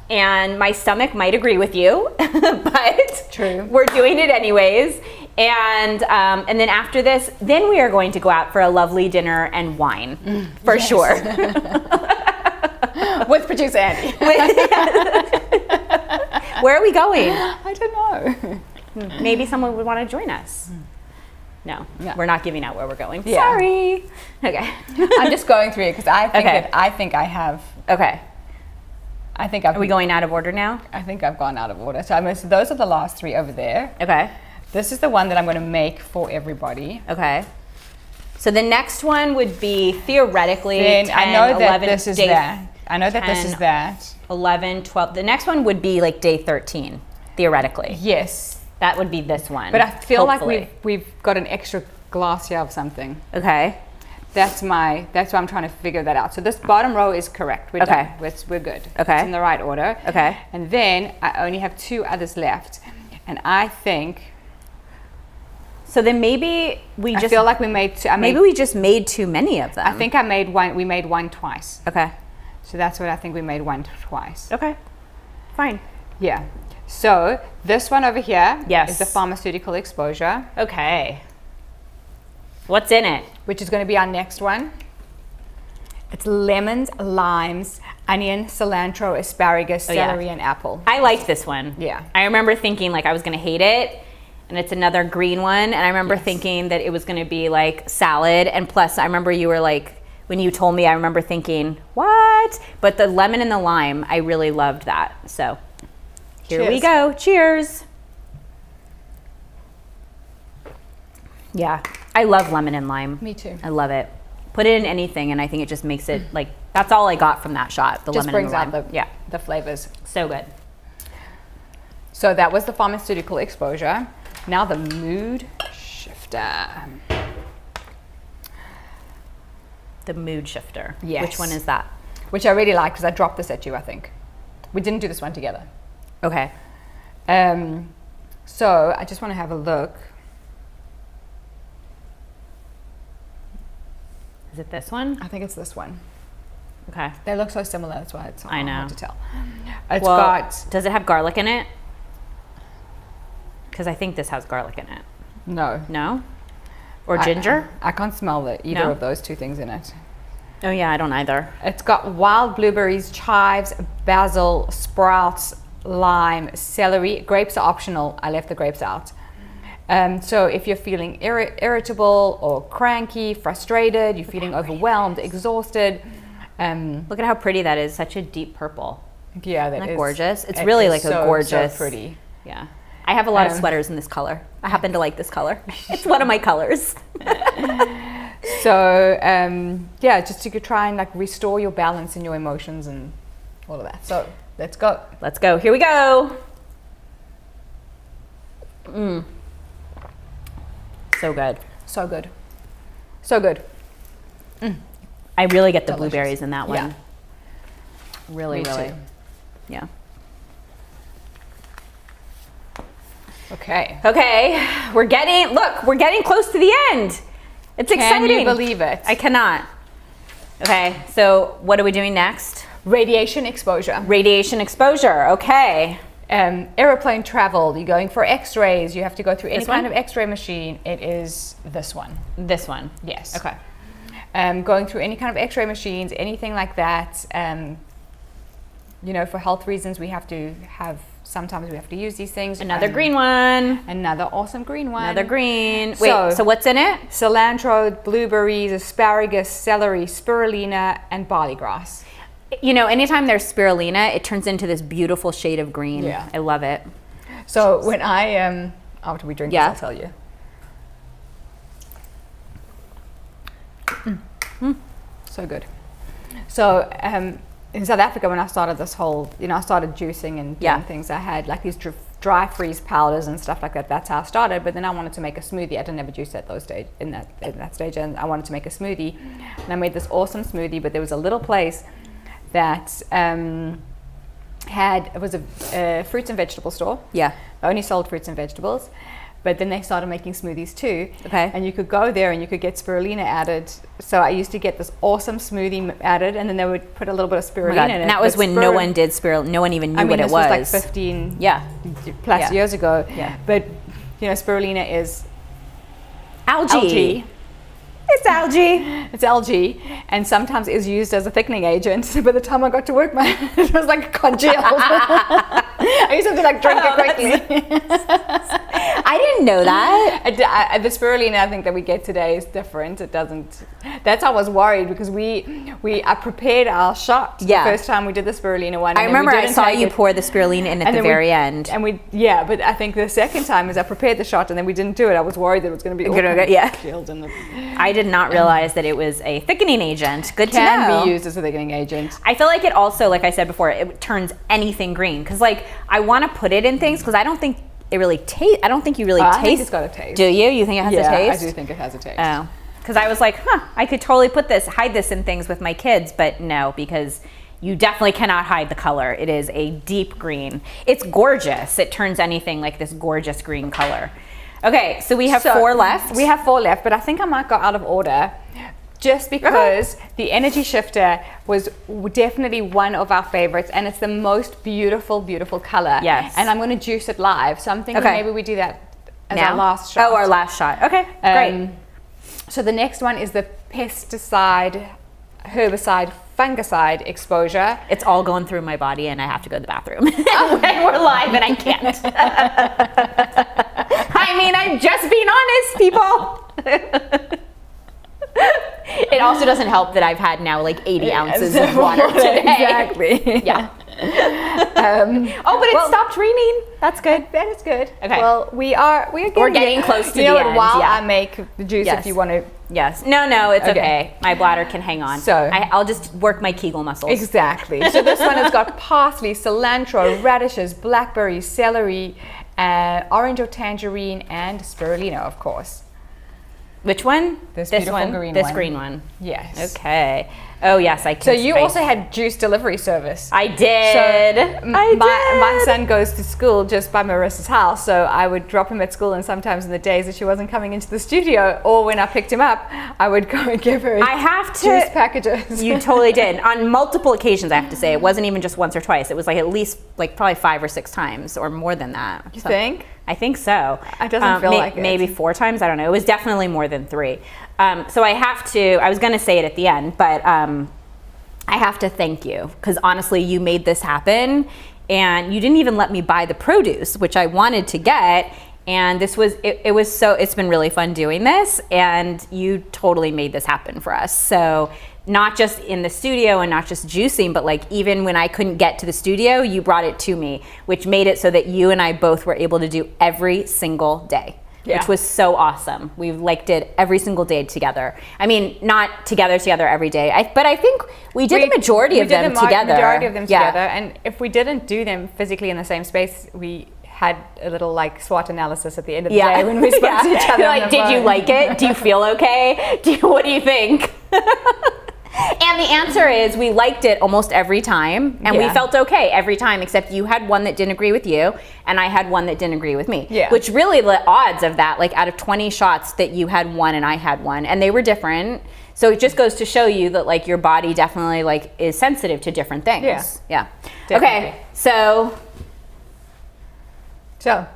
And my stomach might agree with you, but True. We're doing it anyways. And then after this, then we are going to go out for a lovely dinner and wine, for sure. With producer Andy. Where are we going? I don't know. Maybe someone would want to join us. No, we're not giving out where we're going. Yeah. Sorry. Okay. I'm just going through it because I think I have. Okay. Are we going out of order now? I think I've gone out of order. So those are the last 3 over there. Okay. This is the one that I'm going to make for everybody. Okay. So the next one would be theoretically then 10, I know that 11, this is day that. I know that 10, this is that. 11, 12. The next one would be like day 13, theoretically. Yes. That would be this one. But I feel hopefully. like we've got an extra glass here of something. Okay. That's why I'm trying to figure that out. So this bottom row is correct. We're done. We're good. Okay. It's in the right order. Okay. And then I only have 2 others left. And I think... So then maybe we just... I feel like we made... we just made too many of them. I think we made one twice. Okay. So that's what I think we made one twice. Okay. Fine. Yeah. So this one over here is the pharmaceutical exposure. Okay. What's in it? Which is going to be our next one. It's lemons, limes, onion, cilantro, asparagus, celery, and apple. I like this one. Yeah. I remember thinking like I was going to hate it. And it's another green one. And I remember thinking that it was going to be like salad. And plus, I remember you were like, when you told me, I remember thinking, what? But the lemon and the lime, I really loved that. So here we go. Cheers. Yeah, I love lemon and lime. Me too. I love it. Put it in anything, and I think it just makes it like, that's all I got from that shot. The just lemon and the lime. brings out the flavors. So good. So that was the pharmaceutical exposure. Now the mood shifter. The mood shifter. Yes. Which one is that? Which I really like because I dropped this at you, I think. We didn't do this one together. Okay. So I just want to have a look. Is it this one? I think it's this one. Okay. They look so similar, that's why it's hard to tell. It's got... Does it have garlic in it? Because I think this has garlic in it. No. No? Or ginger? I can't smell either of those 2 things in it. Oh yeah, I don't either. It's got wild blueberries, chives, basil, sprouts, lime, celery. Grapes are optional. I left the grapes out. So if you're feeling irritable or cranky, frustrated, you're feeling overwhelmed, exhausted. Look at how pretty that is. Such a deep purple. Yeah, that is gorgeous. It's really like a gorgeous. So pretty. Yeah. I have a lot of sweaters in this color. I happen to like this color. It's one of my colors. So just to try and like restore your balance and your emotions and all of that. So let's go. Let's go. Here we go. So good. So good. So good. I really get the Delicious. blueberries in that one. Yeah. Really. Me too. Yeah. Okay. Okay. We're getting close to the end. It's exciting. Can you believe it? I cannot. Okay. So what are we doing next? Radiation exposure. Radiation exposure. Okay. Airplane travel. You're going for X-rays. You have to go through any kind of X-ray machine. It is this one. This one. Yes. Okay. Going through any kind of X-ray machines, anything like that. For health reasons, sometimes we have to use these things. Another green one. Another awesome green one. Another green. Wait, so what's in it? Cilantro, blueberries, asparagus, celery, spirulina, and barley grass. Anytime there's spirulina, it turns into this beautiful shade of green. Yeah. I love it. So when after we drink this, I'll tell you. So good. So in South Africa, when I started this whole, I started juicing and doing things, I had like these dry freeze powders and stuff like that. That's how I started. But then I wanted to make a smoothie. I didn't ever juice at that stage, and I wanted to make a smoothie. And I made this awesome smoothie. But there was a little place that it was a fruits and vegetable store. Yeah. They only sold fruits and vegetables. But then they started making smoothies too. Okay. And you could go there and you could get spirulina added. So I used to get this awesome smoothie added, and then they would put a little bit of spirulina in it. And that was when no one did spirulina. No one even knew what it was. This was like 15 plus years ago. Yeah. But spirulina is algae. It's algae. It's algae, and sometimes is used as a thickening agent. So by the time I got to work, it was like congealed. I used to have to like drink it quickly. I didn't know that. The spirulina I think that we get today is different. It doesn't. That's how I was worried because I prepared our shot the first time we did the spirulina one. I remember I saw you pour the spirulina in at the very end. And but I think the second time is I prepared the shot and then we didn't do it. I was worried that it was going to be congealed in the. I did not realize that it was a thickening agent. Good to know. Can be used as a thickening agent. I feel like it also, like I said before, it turns anything green. Because like I want to put it in things because I don't think it really tastes. I don't think you really taste. I think it's got a taste. Do you? You think it has a taste? I do think it has a taste. Oh, because I was like, I could totally hide this in things with my kids, but no, because you definitely cannot hide the color. It is a deep green. It's gorgeous. It turns anything like this gorgeous green color. Okay, so we have 4 left. We have 4 left, but I think I might go out of order just because the Energy Shifter was definitely one of our favorites and it's the most beautiful, beautiful color. Yes. And I'm going to juice it live. So I'm thinking maybe we do that as our last shot. Oh, our last shot. Okay, great. So the next one is the pesticide, herbicide, fungicide exposure. It's all going through my body and I have to go to the bathroom. We're live and I can't. I mean, I'm just being honest, people. It also doesn't help that I've had now like 80 ounces of water today. Exactly. Yeah. But it stopped raining. That's good. That is good. Okay. Well, we're getting close to the end. While I make the juice, if you want to. Yes. No, it's okay. My bladder can hang on. So I'll just work my Kegel muscles. Exactly. So this one has got parsley, cilantro, radishes, blackberries, celery, orange or tangerine, and spirulina, of course. Which one? This green one. Yes. Okay. Oh yes, I can. So you also had juice delivery service. I did. So my son goes to school just by Marissa's house, so I would drop him at school, and sometimes in the days that she wasn't coming into the studio, or when I picked him up, I would go and give her juice packages. You totally did. On multiple occasions, I have to say. It wasn't even just once or twice. It was like at least like probably 5 or 6 times or more than that. You think? I think so. It doesn't feel like it. Maybe 4 times. I don't know. It was definitely more than 3. So I was going to say it at the end, but I have to thank you because honestly, you made this happen and you didn't even let me buy the produce, which I wanted to get. And it's been really fun doing this and you totally made this happen for us. So not just in the studio and not just juicing, but like even when I couldn't get to the studio, you brought it to me, which made it so that you and I both were able to do every single day. Yeah. Which was so awesome. We did every single day together. I mean, not together every day, but I think we did the majority of them together. And if we didn't do them physically in the same space, we had a little like SWOT analysis at the end of the day when we spoke to each other. Like, did you like it? Do you feel okay? What do you think? And the answer is we liked it almost every time and we felt okay every time, except you had one that didn't agree with you and I had one that didn't agree with me. Yeah. Which really the odds of that, like out of 20 shots that you had one and I had one and they were different. So it just goes to show you that like your body definitely like is sensitive to different things. Yeah. Definitely. Okay. So here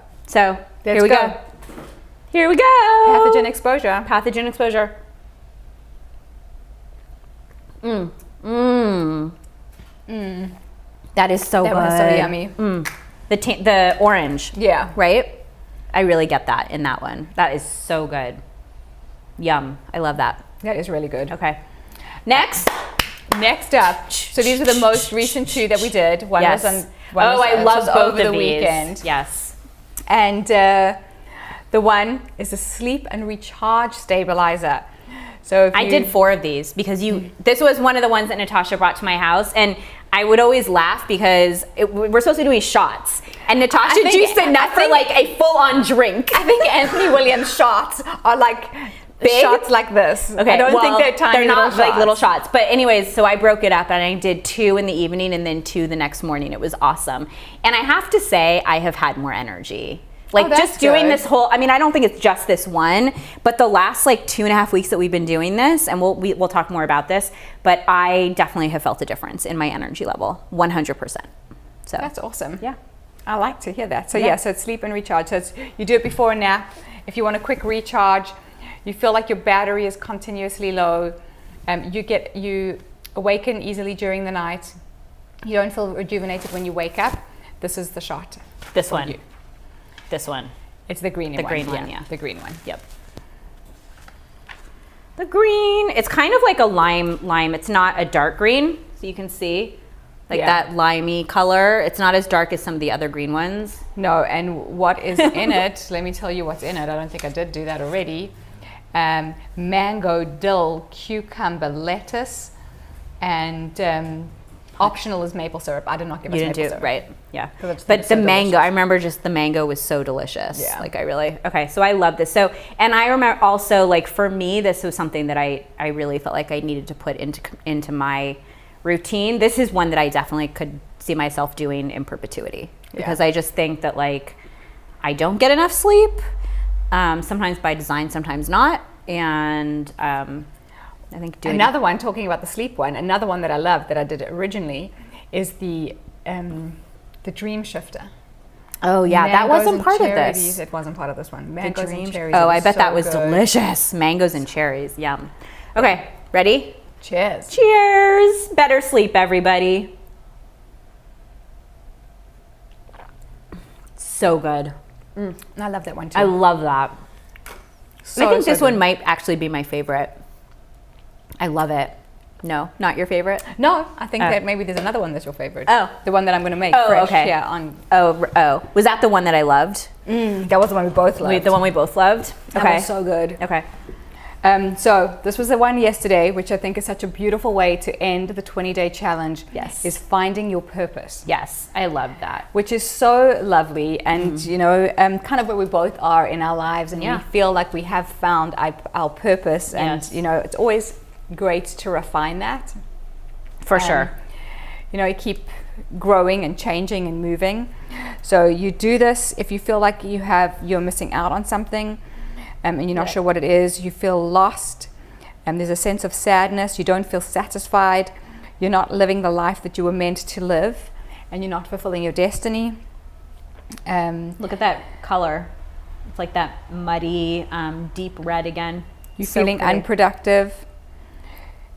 we go. Here we go. Pathogen exposure. That is so good. That one is so yummy. The orange. Yeah. Right? I really get that in that one. That is so good. Yum. I love that. That is really good. Okay. Next up. So these are the most recent 2 that we did. One was on. I love both over of the these. Weekend. Yes. And the one is a sleep and recharge stabilizer. So I did 4 of these because this was one of the ones that Natasha brought to my house, and I would always laugh because we're supposed to be doing shots, and Natasha juiced enough for like a full-on drink. I think Anthony Williams shots are like big shots like this. Okay, I don't think they're tiny. They're not like little shots. But anyways, so I broke it up and I did 2 in the evening and then 2 the next morning. It was awesome, and I have to say I have had more energy. Like just doing this whole, I mean, I don't think it's just this one, but the last like 2.5 weeks that we've been doing this, and we'll talk more about this, but I definitely have felt a difference in my energy level, 100%. So that's awesome. Yeah. I like to hear that. So so it's sleep and recharge. So you do it before a nap. If you want a quick recharge, you feel like your battery is continuously low. You awaken easily during the night. You don't feel rejuvenated when you wake up. This is the shot. This one. This one. It's the green one. The green one, yeah. The green one. Yep. The green. It's kind of like a lime. It's not a dark green, so you can see that limey color. It's not as dark as some of the other green ones. No, and what is in it, let me tell you what's in it. I don't think I did do that already. Mango, dill, cucumber, lettuce, and optional is maple syrup. I did not give us maple syrup. Right, yeah. But the mango, I remember just the mango was so delicious. Yeah. Like okay, so I love this. So, and I remember also, like, for me, this was something that I really felt like I needed to put into my routine. This is one that I definitely could see myself doing in perpetuity, because I just think that, like, I don't get enough sleep, sometimes by design, sometimes not. And I think another one, talking about the sleep one, another one that I love that I did originally is the Dream Shifter. Oh yeah, that wasn't part of this. It wasn't part of this one. Mangoes and cherries. Oh, I bet that was delicious. Mangoes and cherries, yum. Okay, ready? Cheers. Cheers. Better sleep, everybody. So good. I love that one too. I love that. I think this one might actually be my favorite. I love it. No, not your favorite? No, I think that maybe there's another one that's your favorite. Oh. The one that I'm going to make fresh. Okay. Oh. Was that the one that I loved? That was the one we both loved. The one we both loved? Okay. That was so good. Okay. So this was the one yesterday, which I think is such a beautiful way to end the 20-day challenge. Yes. Is finding your purpose. Yes, I love that. Which is so lovely, and kind of where we both are in our lives, and we feel like we have found our purpose, and it's always great to refine that. For sure. You keep growing and changing and moving. So you do this if you feel like you're missing out on something. And you're not sure what it is, you feel lost, and there's a sense of sadness, you don't feel satisfied, you're not living the life that you were meant to live, and you're not fulfilling your destiny. Look at that color. It's like that muddy, deep red again. You're feeling unproductive,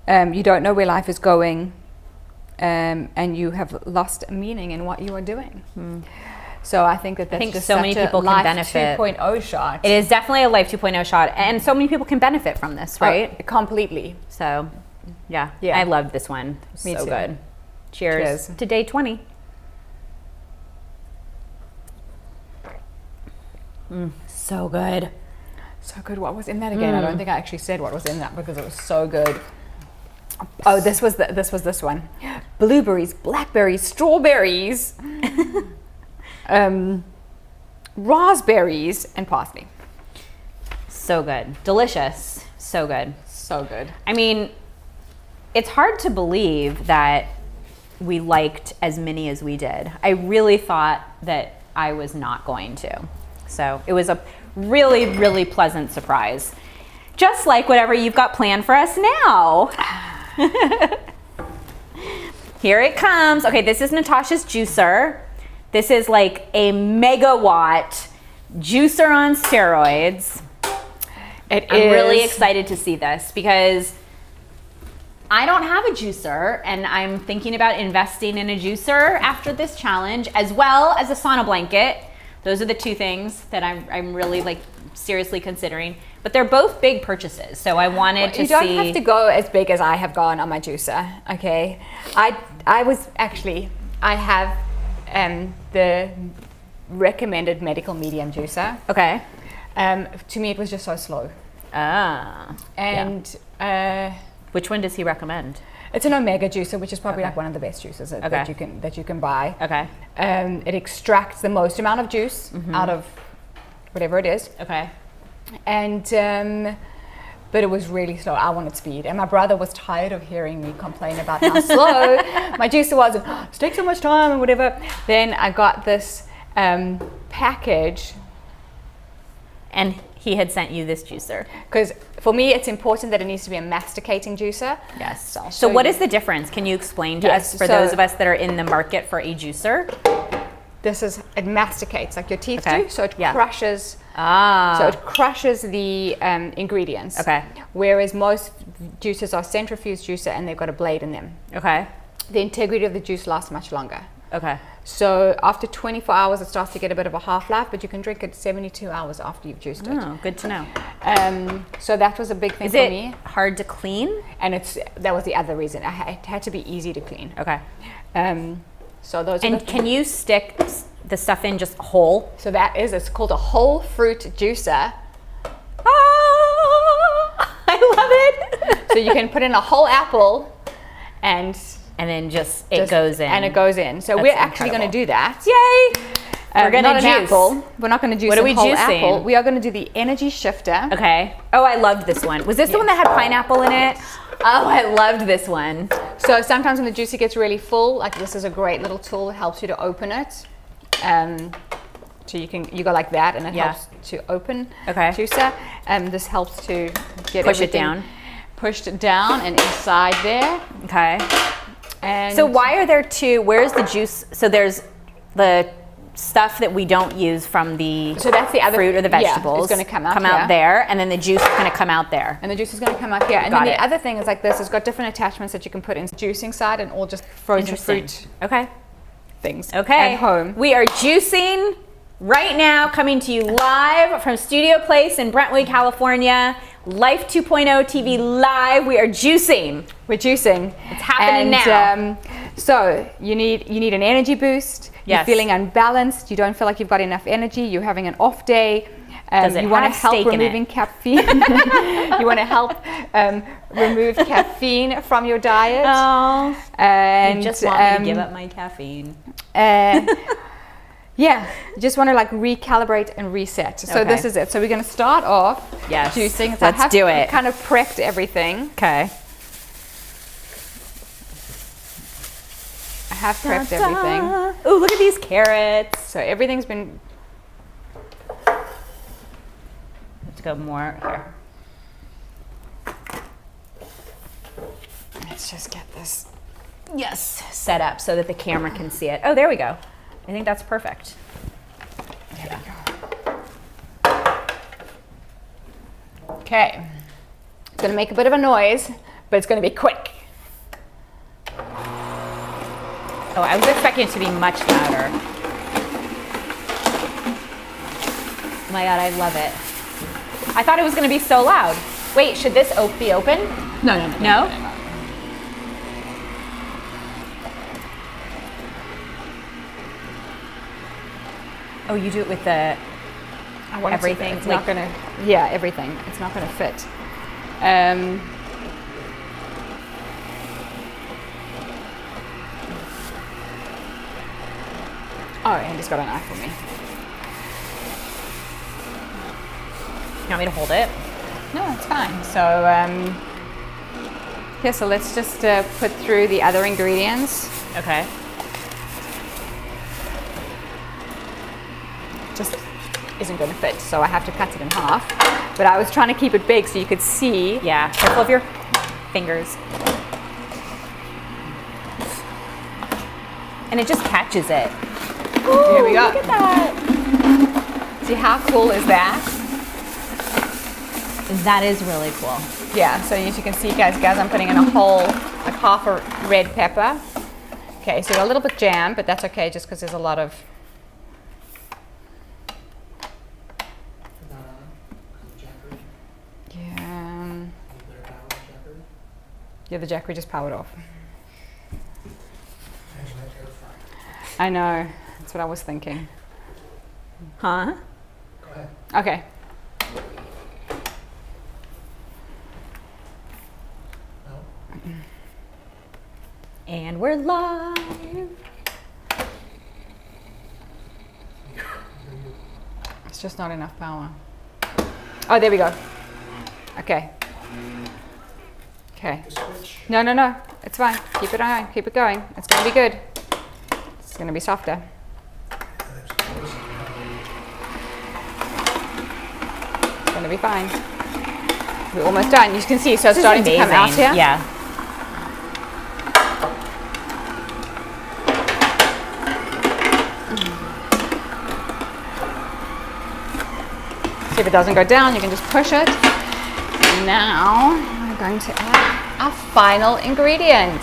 you don't know where life is going, and you have lost meaning in what you are doing. So I think that's just so many people can benefit. Life 2.0 shot. It is definitely a Life 2.0 shot, and so many people can benefit from this, right? Oh, completely. So, yeah, I loved this one. Me so too. Good. Cheers to day 20. So good. So good. What was in that again? I don't think I actually said what was in that because it was so good. Oh, this was this one. Blueberries, blackberries, strawberries. Raspberries and parsley. So good. Delicious. So good. So good. I mean, it's hard to believe that we liked as many as we did. I really thought that I was not going to. So it was a really, really pleasant surprise. Just like whatever you've got planned for us now. Here it comes. Okay, this is Natasha's juicer. This is like a megawatt juicer on steroids. I'm really excited to see this because I don't have a juicer, and I'm thinking about investing in a juicer after this challenge, as well as a sauna blanket. Those are the two things that I'm really like seriously considering. But they're both big purchases, so I wanted to see. You don't have to go as big as I have gone on my juicer, okay? I have the recommended medical medium juicer. Okay. To me, it was just so slow. Which one does he recommend? It's an omega juicer, which is probably like one of the best juicers that you can buy. Okay. It extracts the most amount of juice out of whatever it is. Okay. And but it was really slow. I wanted speed, and my brother was tired of hearing me complain about how slow my juicer was. It takes so much time and whatever. Then I got this package, and he had sent you this juicer because for me it's important that it needs to be a masticating juicer. Yes. So what is the difference? Can you explain to us, for those of us that are in the market for a juicer? it masticates like your teeth do, so it crushes. So it crushes the ingredients. Okay. Whereas most juices are centrifuge juicer and they've got a blade in them. Okay. The integrity of the juice lasts much longer. Okay. So after 24 hours, it starts to get a bit of a half-life, but you can drink it 72 hours after you've juiced it. Oh, good to know. So that was a big thing Is for it me. hard to clean? And that was the other reason. It had to be easy to clean. Okay. So those. And can you stick the stuff in just whole? So it's called a whole fruit juicer. I love it. So you can put in a whole apple, and then it goes in. And it goes in. So That's we're actually going to do that. Yay! We're going to juice. An apple. We're not going to juice What are we a whole juicing? apple. We are going to do the energy shifter. Okay. Oh, I loved this one. Was this the one that had pineapple in it? Oh, I loved this one. So sometimes when the juicer gets really full, like this is a great little tool that helps you to open it. So you go like that, and it helps to open juicer. This helps to get push it down. Pushed down and inside there. Okay. And so why are there two? Where's the juice? So there's the stuff that we don't use from the that's the other fruit or the vegetables. Yeah, it's going to come out there, and then the juice is going to come out there. And the juice is going to come out here. And then the other thing is like this. It's got different attachments that you can put in the juicing side and all just frozen fruit. Okay. Things. Okay. At home. We are juicing right now, coming to you live from Studio Place in Brentwood, California. Life 2.0 TV live. We are juicing. We're juicing. It's happening now. So you need an energy boost. Yes. You're feeling unbalanced. You don't feel like you've got enough energy. You're having an off day. Does it you want to have help steak in removing it? caffeine. You want to help remove caffeine from your diet. Oh, and you just want me to give up my caffeine. Yeah, you just want to like recalibrate and reset. So this is it. So we're going to start off juicing. So let's do it. Kind of prepped everything. Okay. I have prepped everything. Oh, look at these carrots. So everything's been. Let's go more here. Let's just get this. Yes, set up so that the camera can see it. Oh, there we go. I think that's perfect. There we go. Okay. It's going to make a bit of a noise, but it's going to be quick. Oh, I was expecting it to be much louder. Oh my God, I love it. I thought it was going to be so loud. Wait, should this be open? No? Oh, you do it with the everything? It's not going to, everything. It's not going to fit. Oh, Andy's got a knife for me. You want me to hold it? No, it's fine. So, so let's just put through the other ingredients. Okay. Just isn't going to fit, so I have to cut it in half. But I was trying to keep it big so you could see. Yeah, careful of your fingers. And it just catches it. Ooh, here we go. Look at that. See how cool is that? That is really cool. Yeah, so as you can see, guys, I'm putting in a whole, like half a red pepper. Okay, so a little bit jam, but that's okay just because there's a lot of. Yeah, the Jackery just powered off. I know, that's what I was thinking. Huh? Go ahead. Okay. No. And we're live. It's just not enough power. Oh, there we go. Okay. Okay. No. It's fine. Keep it on. Keep it going. It's going to be good. It's going to be softer. It's going to be fine. We're almost done. You can see, so it's starting to come out here. Yeah. If it doesn't go down, you can just push it. Now, we're going to add our final ingredient.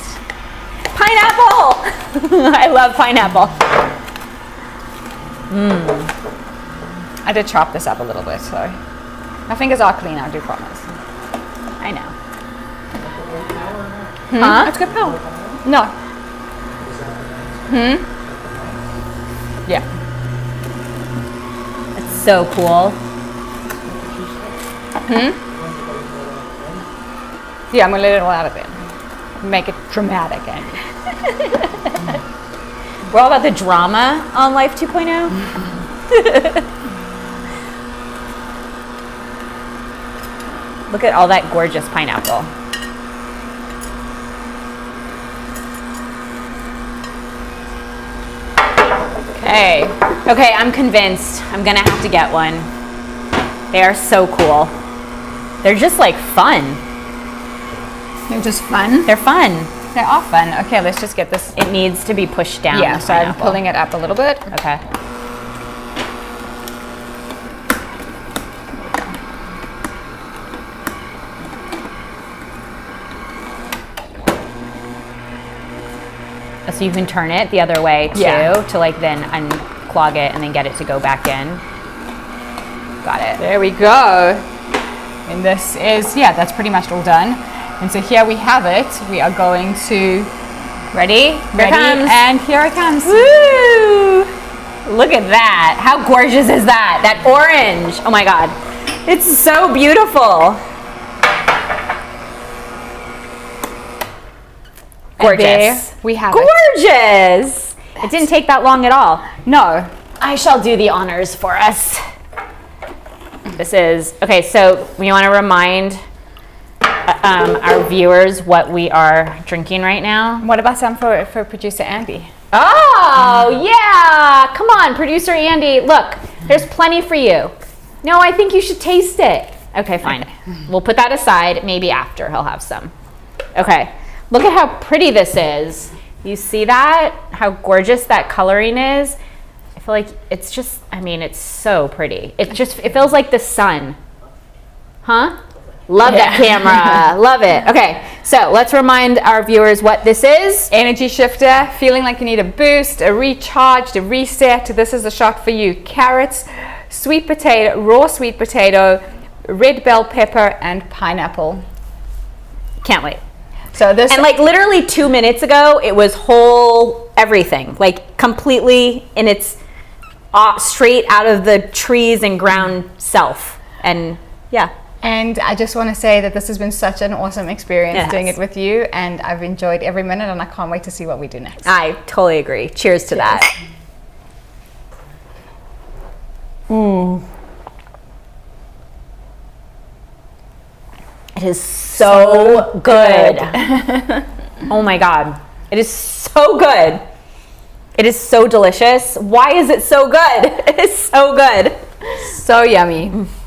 Pineapple! I love pineapple. I did chop this up a little bit, so my fingers are clean, I do promise. I know. Huh? It's good power. No. Yeah. It's so cool. Yeah, I'm gonna let it all out of it. Make it dramatic, Andy. We're all about the drama on Life 2.0. Look at all that gorgeous pineapple. Okay, I'm convinced. I'm gonna have to get one. They are so cool. They're just like fun. They're just fun. They're fun. They are fun. Okay, let's just get this. It needs to be pushed down. Yeah, the so I'm pineapple. pulling it up a little bit. Okay. So you can turn it the other way too, to like then unclog it and then get it to go back in. Got it. There we go. And this is, that's pretty much all done. And so here we have it. We are going to, Ready? Here it comes. And here it comes. Woo! Look at that. How gorgeous is that? That orange. Oh my God. It's so beautiful. Gorgeous. There we have it. Gorgeous. It didn't take that long at all. No. I shall do the honors for us. This is, okay, so we want to remind our viewers what we are drinking right now. What about some for producer Andy? Oh, yeah. Come on, producer Andy. Look, there's plenty for you. No, I think you should taste it. Okay, fine. Okay. We'll put that aside. Maybe after he'll have some. Okay. Look at how pretty this is. You see that? How gorgeous that coloring is? I feel like it's just, it's so pretty. It feels like the sun. Huh? Love that camera. Love it. Okay, so let's remind our viewers what this is. Energy shifter, feeling like you need a boost, a recharge, a reset. This is a shot for you. Carrots, sweet potato, raw sweet potato, red bell pepper, and pineapple. Can't wait. So this, and like literally 2 minutes ago, it was whole everything, like completely in its straight out of the trees and ground self. And yeah. And I just want to say that this has been such an awesome experience doing it with you, and I've enjoyed every minute, and I can't wait to see what we do next. I totally agree. Cheers to that. It is so good. Oh my God. It is so good. It is so delicious. Why is it so good? It is so good. So yummy.